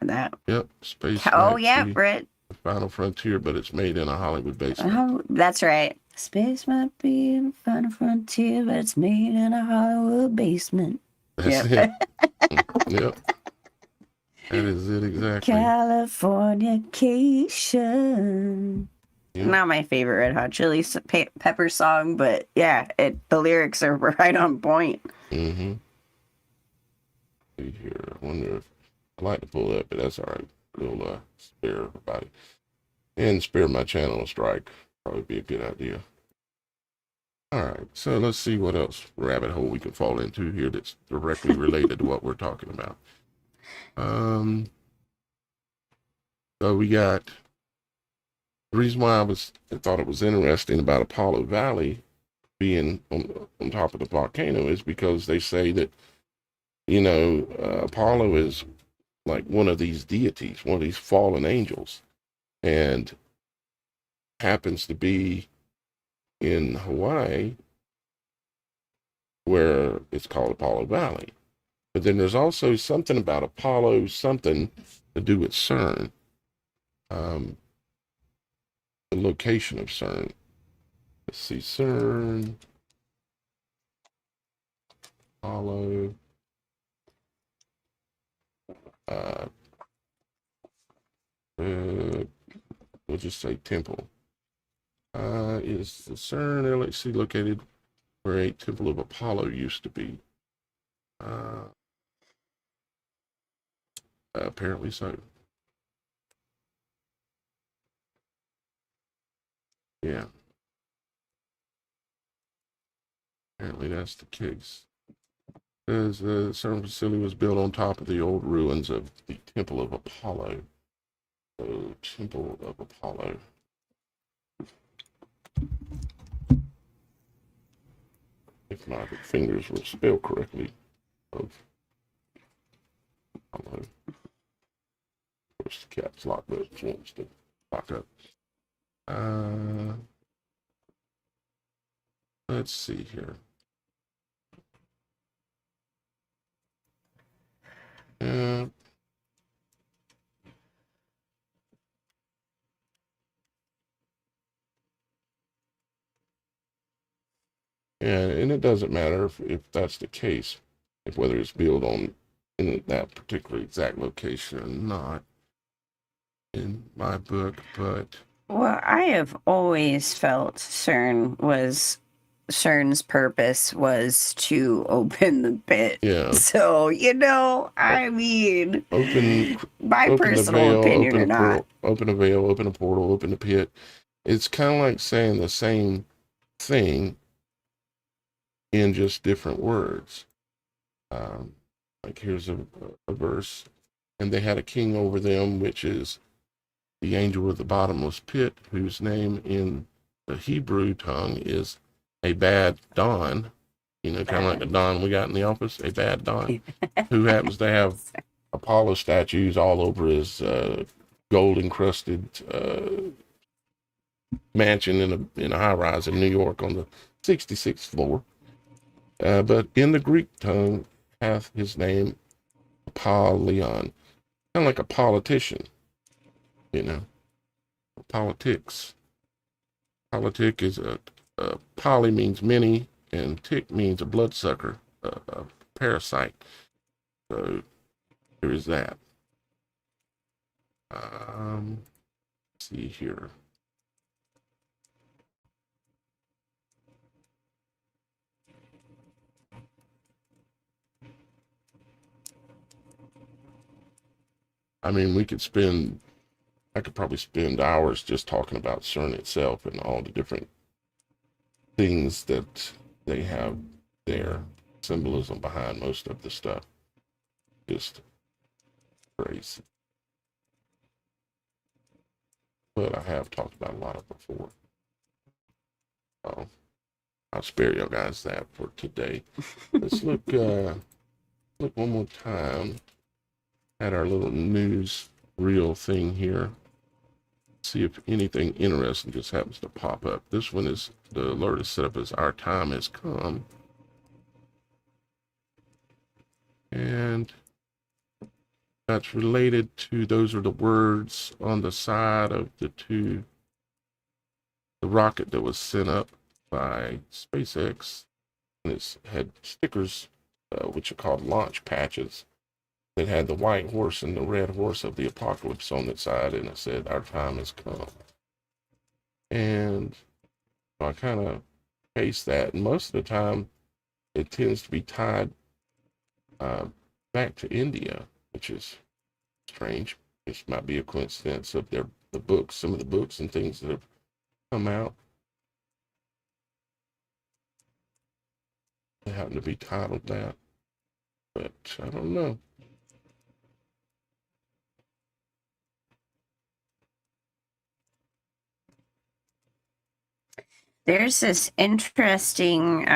That. Yep. Space Oh, might yeah, be Brett. the final frontier, but it's made in a Hollywood basement. Oh, that's right. Space might be the final frontier, but it's made in a Hollywood basement. That's Yep. it. Yep. That is it exactly. Californication. Yep. Not my favorite Red Hot Chili Pepper song, but yeah, the lyrics are right on point. Mm-hmm. See here. I wonder if I'd like to pull that, but that's all right. We'll spare everybody. And spare my channel a strike. Probably be a good idea. All right. So let's see what else rabbit hole we can fall into here that's directly related to what we're talking about. So we got the reason why I thought it was interesting about Apollo Valley being on top of the volcano is because they say that, Apollo is like one of these deities, one of these fallen angels, and happens to be in Hawaii where it's called Apollo Valley. But then there's also something about Apollo, something to do with CERN, the location of CERN. Let's see, CERN, Apollo, we'll just say temple. Is the CERN LHC located where a temple of Apollo used to be? Apparently so. Yeah. Apparently that's the case. Because the CERN facility was built on top of the old ruins of the Temple of Apollo. So, Temple of Apollo. If my fingers were spelled correctly, of Apollo. Of course, the caps lock button wants to lock up. Let's see here. Uh, and it doesn't matter if that's the case, if whether it's built on in that particular exact location or not in my book, but Well, I have always felt CERN was CERN's purpose was to open the pit. Yeah. So, I mean, Open my open the personal veil, opinion open or a not. portal, open a veil, open a portal, open the pit. It's kind of like saying the same thing in just different words. Like here's a verse, and they had a king over them, which is the angel of the bottomless pit, whose name in the Hebrew tongue is a bad Don. Kind of like the Don we got in the office, a bad Don, who happens to have Apollo statues all over his gold encrusted mansion in a high rise in New York on the 66th floor. But in the Greek tongue hath his name Apollyon, kind of like a politician, you know, politics. Politic is a poly means many, and tick means a bloodsucker, a parasite. So there is that. Let's see here. I mean, I could probably spend hours just talking about CERN itself and all the different things that they have there, symbolism behind most of the stuff. Just crazy. But I have talked about a lot of it before. So I'll spare you guys that for today. Let's look one more time at our little news reel thing here. See if anything interesting just happens to pop up. This one is, the alert is set up as our time has come. And that's related to, those are the words on the side of the rocket that was sent up by SpaceX. And it had stickers, which are called launch patches, that had the white horse and the red horse of the apocalypse on the side, and it said, "Our time has come." And I kind of paste that, and most of the time it tends to be tied back to India, which is strange. This might be a coincidence of the books, some of the books and things that have come out. They happen to be titled that, but I don't know. There's this interesting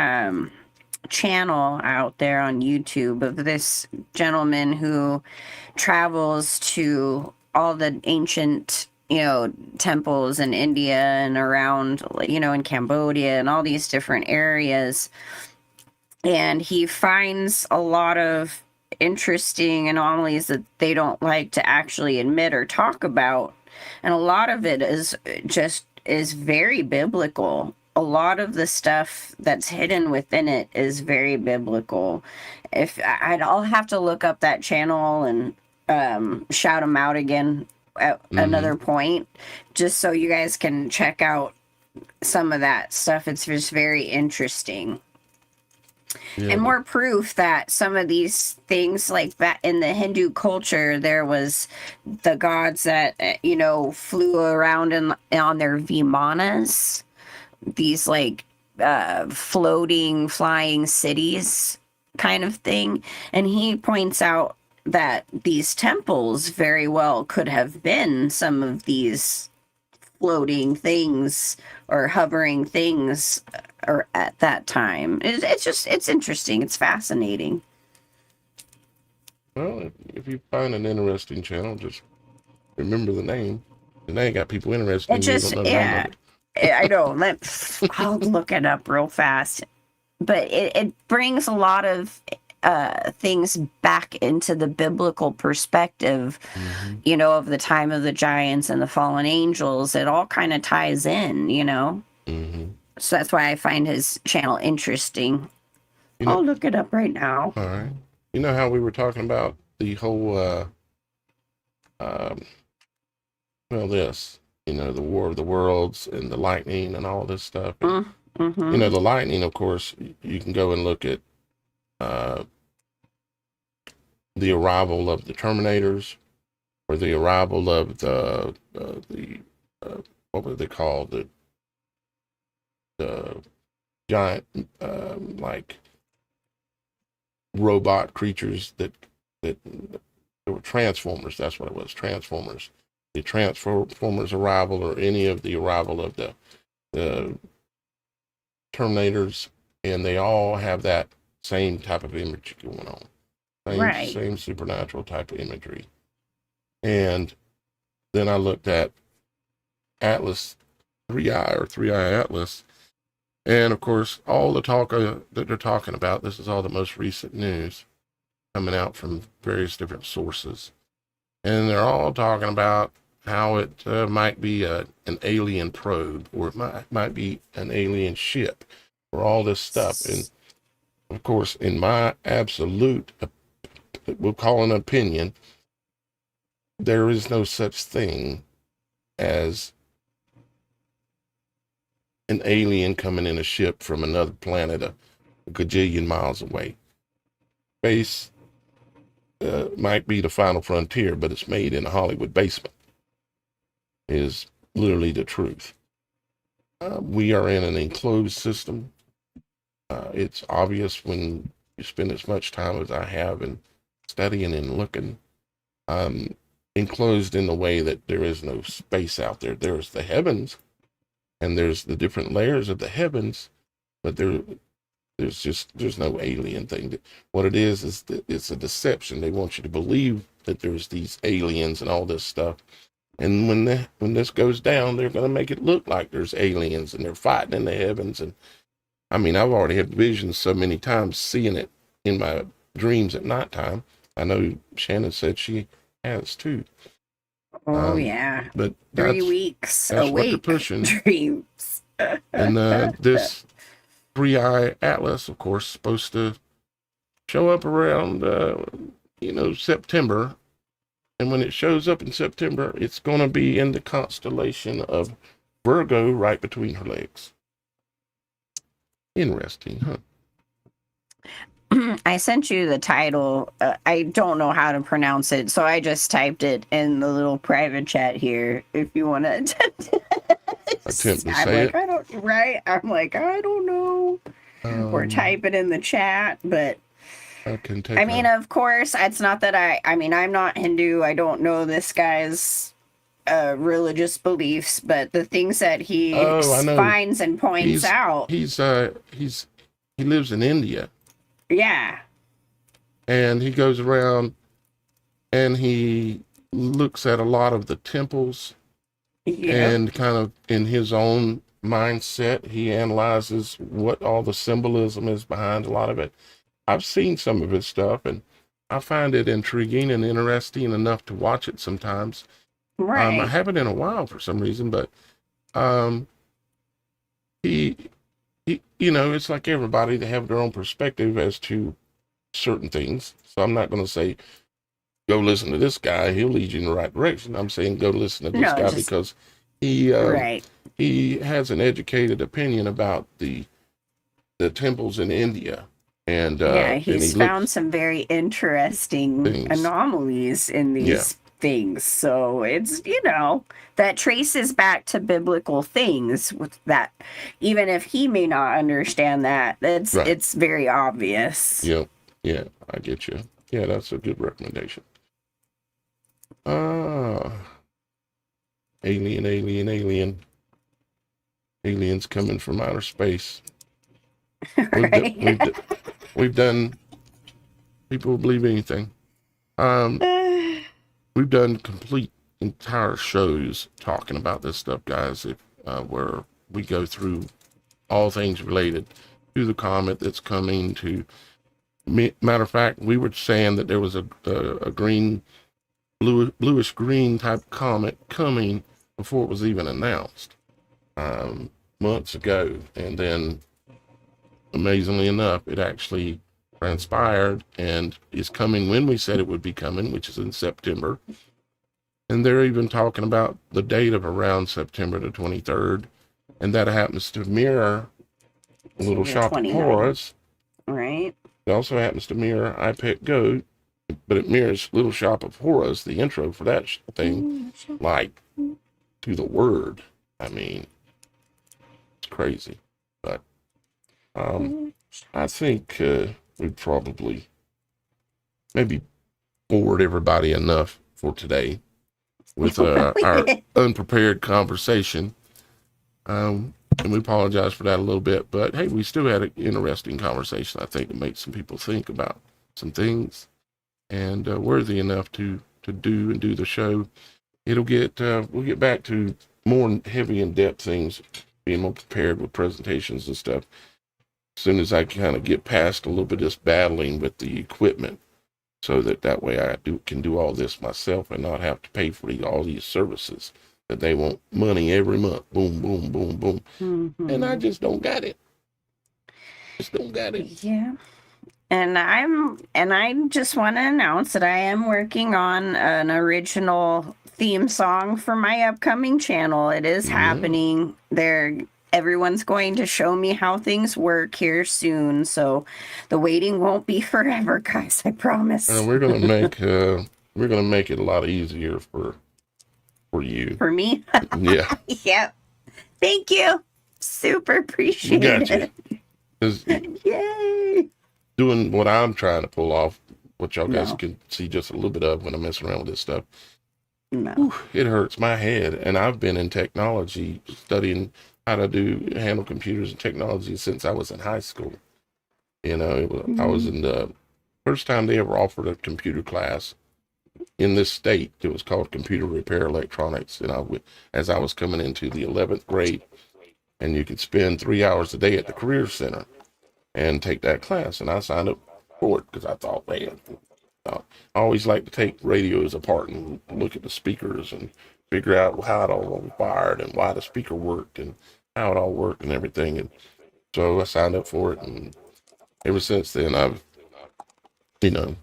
channel out there on YouTube of this gentleman who travels to all the ancient, temples in India and around, in Cambodia and all these different areas. And he finds a lot of interesting anomalies that they don't like to actually admit or talk about. And a lot of it is very biblical. A lot of the stuff that's hidden within it is very biblical. I'll have to look up that channel and shout them out again at another point, just so you guys can check out some of that stuff. It's just very interesting. Yeah, And more proof that some of these things, like that in the Hindu culture, there was the gods that flew around on their vimanas, these like floating, flying cities kind of thing. And he points out that these temples very well could have been some of these floating things or hovering things or at that time. It's interesting. It's fascinating. well, if you find an interesting channel, just remember the name. And they got people interested in you, don't know the name of it. I know. I'll look it up real fast. But it brings a lot of things back into the biblical perspective, of the time of the giants and the fallen angels. It all kind of ties in, So that's why I find his channel interesting. I'll look it up right now. All right. You know how we were talking about the whole, the War of the Worlds and the lightning and all this stuff. You know, Mm-hmm. the lightning, of course, you can go and look at the arrival of the Terminators, or the arrival of the what were they called, the giant like robot creatures that they were Transformers. That's what it was, Transformers. The Transformers arrival, or any of the arrival of the Terminators, and they all have that same type of image going on. Right. Same supernatural type of imagery. And then I looked at Atlas 3i, or 3i Atlas, and of course all the talk that they're talking about, this is all the most recent news coming out from various different sources, and they're all talking about how it might be an alien probe, or it might be an alien ship, or all this stuff. And of course, in my absolute, we'll call an opinion, there is no such thing as an alien coming in a ship from another planet a gajillion miles away. Space might be the final frontier, but it's made in a Hollywood basement, is literally the truth. We are in an enclosed system. It's obvious when you spend as much time as I have in studying and looking. Enclosed in the way that there is no space out there. There's the heavens, and there's the different layers of the heavens, but there's no alien thing. What it is that it's a deception. They want you to believe that there's these aliens and all this stuff. And when this goes down, they're going to make it look like there's aliens and they're fighting in the heavens. And I mean, I've already had visions so many times, seeing it in my dreams at nighttime. I know Shannon said she has too. Oh yeah. But 3 weeks that's what they're awake pushing. dreams. And this 3i Atlas, of course, supposed to show up around September. And when it shows up in September, it's going to be in the constellation of Virgo, right between her legs. Interesting, huh? I sent you the title. I don't know how to pronounce it, so I just typed it in the little private chat here. If you want to Attempt to say it. I'm like, I don't know. Or type it in the chat, but I can take. I mean, of course, it's not that I mean, I'm not Hindu. I don't know this guy's religious beliefs, but the things that he finds and points out. He lives in India. Yeah. And he goes around and he looks at a lot of the temples, and kind of in his own mindset, he analyzes what all the symbolism is behind a lot of it. I've seen some of his stuff, and I find it intriguing and interesting enough to watch it sometimes. Right. I haven't in a while for some reason, but he, it's like everybody, they have their own perspective as to certain things. So I'm not going to say, go listen to this guy, he'll lead you in the right direction. I'm saying go listen to this guy because he has an educated opinion about the temples in India. And he's found some very interesting anomalies in these things. So it's, that traces back to biblical things with that. Even if he may not understand that, it's very obvious. Yeah, I get you. Yeah, that's a good recommendation. Alien. Aliens coming from outer space. We've done, people believe anything. We've done complete entire shows talking about this stuff, guys, where we go through all things related to the comet that's coming to. Matter of fact, we were saying that there was a green, bluish green type comet coming before it was even announced months ago. And then, amazingly enough, it actually transpired and is coming when we said it would be coming, which is in September. And they're even talking about the date of around September the 23rd. And that happens to mirror Little you're Shop of 29. Horrors. Right. It also happens to mirror iPad Go, but it mirrors Little Shop of Horrors, the intro for that thing, like to the word. I mean, it's crazy. But I think we probably maybe bored everybody enough for today with our unprepared conversation. And we apologize for that a little bit, but hey, we still had an interesting conversation, I think, to make some people think about some things, and worthy enough to do the show. We'll get back to more heavy in-depth things, being more prepared with presentations and stuff as soon as I kind of get past a little bit of this battling with the equipment, so that way I can do all this myself and not have to pay for all these services that they want money every month. Boom, boom, boom, boom. And I just don't got it. Just don't got it. Yeah. And I just want to announce that I am working on an original theme song for my upcoming channel. It is happening. Everyone's going to show me how things work here soon, so the waiting won't be forever, guys. I promise. And we're gonna make it a lot easier for you. For me? Yeah. Yep. Thank you. Super appreciate it. Yay. Doing what I'm trying to pull off, what y'all guys can see just a little bit of when I'm messing around with this stuff. No. It hurts my head, and I've been in technology studying how to handle computers and technology since I was in high school. I was in the first time they ever offered a computer class in this state. It was called Computer Repair Electronics, and as I was coming into the 11th grade, and you could spend 3 hours a day at the Career Center and take that class, and I signed up for it because I thought, man, I always like to take radios apart and look at the speakers and figure out how it all wired and why the speaker worked and how it all worked and everything. And so I signed up for it, and ever since then I've been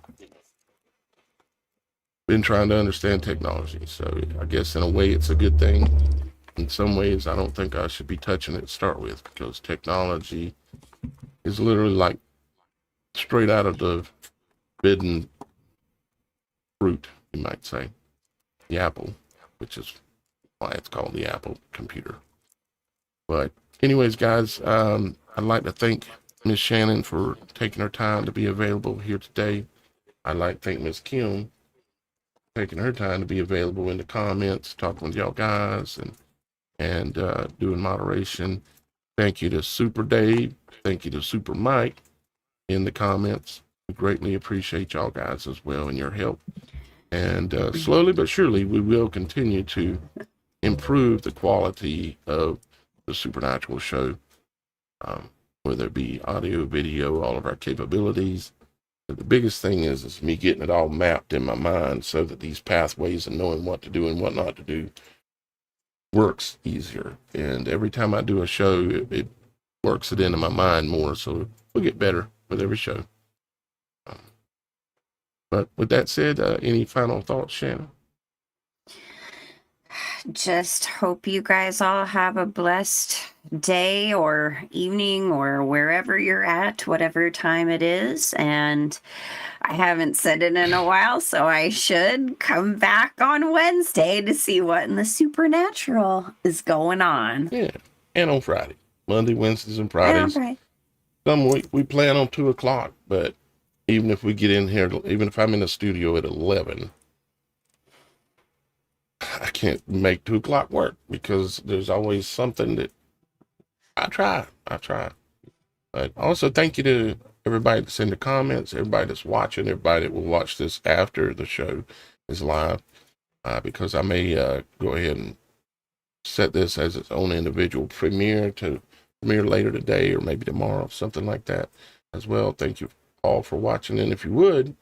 trying to understand technology. So I guess in a way it's a good thing. In some ways I don't think I should be touching it to start with, because technology is literally like straight out of the forbidden fruit, you might say, the apple, which is why it's called the Apple computer. But anyways, guys, I'd like to thank Miss Shannon for taking her time to be available here today. I'd like to thank Miss Kim for taking her time to be available in the comments, talking with y'all guys and doing moderation. Thank you to Super Dave. Thank you to Super Mike in the comments. We greatly appreciate y'all guys as well and your help. And slowly but surely, we will continue to improve the quality of the Supernatural Show, whether it be audio, video, all of our capabilities. But the biggest thing is me getting it all mapped in my mind so that these pathways and knowing what to do and what not to do works easier. And every time I do a show, it works it into my mind more, so we'll get better with every show. But with that said, any final thoughts, Shannon? Just hope you guys all have a blessed day or evening or wherever you're at, whatever time it is. And I haven't said it in a while, so I should come back on Wednesday to see what in the supernatural is going on. Yeah, and on Friday. Monday, Wednesdays, and Fridays. Right. Some week we plan on 2 o'clock, but even if we get in here, even if I'm in the studio at 11, I can't make 2 o'clock work because there's always something that I try. But also thank you to everybody that's in the comments, everybody that's watching, everybody that will watch this after the show is live, because I may go ahead and set this as its own individual premiere later today or maybe tomorrow, something like that as well. Thank you all for watching, and if you would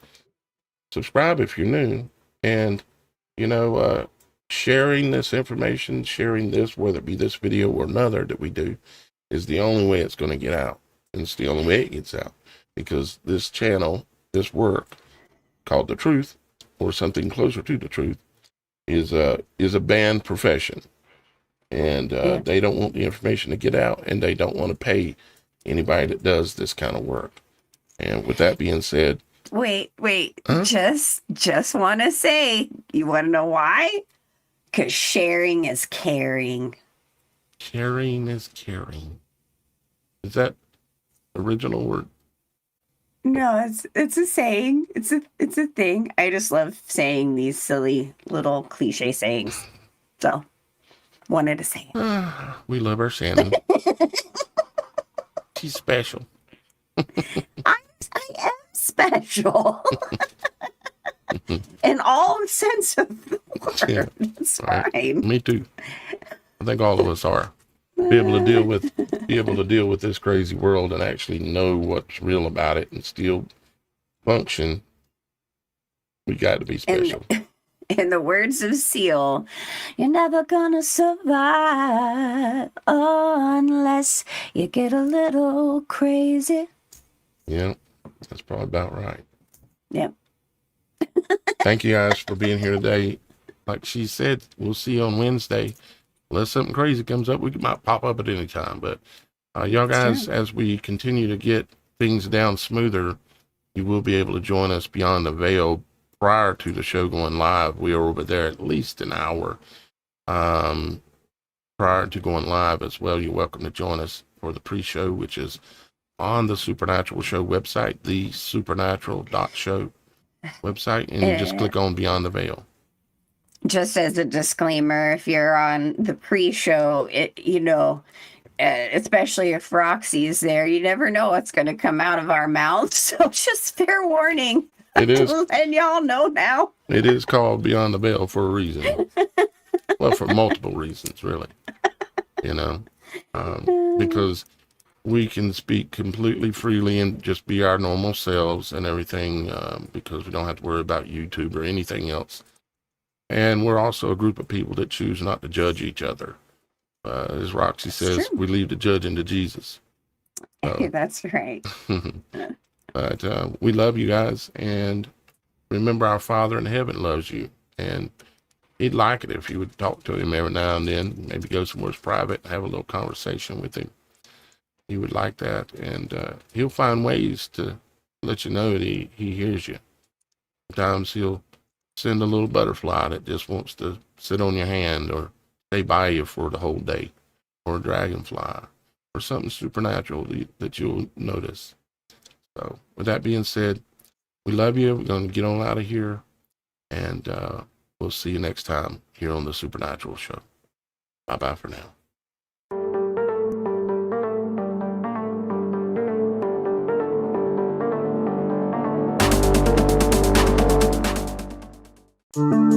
subscribe if you're new, and sharing this information, sharing this, whether it be this video or another that we do, is the only way it's going to get out, and it's the only way it gets out, because this channel, this work called the truth or something closer to the truth is a banned profession, and they don't want the information to get out, and they don't want to pay anybody that does this kind of work. And with that being said, Wait. huh? Just want to say, you want to know why? Because sharing is caring. Sharing is caring. Is that original word? No, it's a saying. It's a thing. I just love saying these silly little cliche sayings. So, wanted to say We love our Shannon. She's special. I am special. In all sense of the word. Yeah. It's Right. fine. Me too. I think all of us are. Be able to deal with this crazy world and actually know what's real about it and still function. We got to be special. In the words of Seal, you're never gonna survive unless you get a little crazy. Yeah, that's probably about right. Yep. Thank you guys for being here today. Like she said, we'll see you on Wednesday. Unless something crazy comes up, we might pop up at any time. But y'all guys, as we continue to get things down smoother, you will be able to join us beyond the veil prior to the show going live. We are over there at least an hour prior to going live as well. You're welcome to join us for the pre-show, which is on the Supernatural Show website, TheSupernatural.Show website, and you just click on Beyond the Veil. Just as a disclaimer, if you're on the pre-show, especially if Roxy's there, you never know what's going to come out of our mouths. So just fair warning. It is. And y'all know now. It is called Beyond the Veil for a reason. Well, for multiple reasons, really. Because we can speak completely freely and just be our normal selves and everything, because we don't have to worry about YouTube or anything else. And we're also a group of people that choose not to judge each other. As Roxy says, we leave the judging to Jesus. So, that's right. But we love you guys, and remember our Father in heaven loves you, and he'd like it if you would talk to him every now and then, maybe go somewhere private and have a little conversation with him. He would like that, and he'll find ways to let you know that he hears you. Sometimes he'll send a little butterfly that just wants to sit on your hand or stay by you for the whole day, or a dragonfly, or something supernatural that you'll notice. So with that being said, we love you. We're going to get on out of here, and we'll see you next time here on the Supernatural Show. Bye-bye for now. Thank you.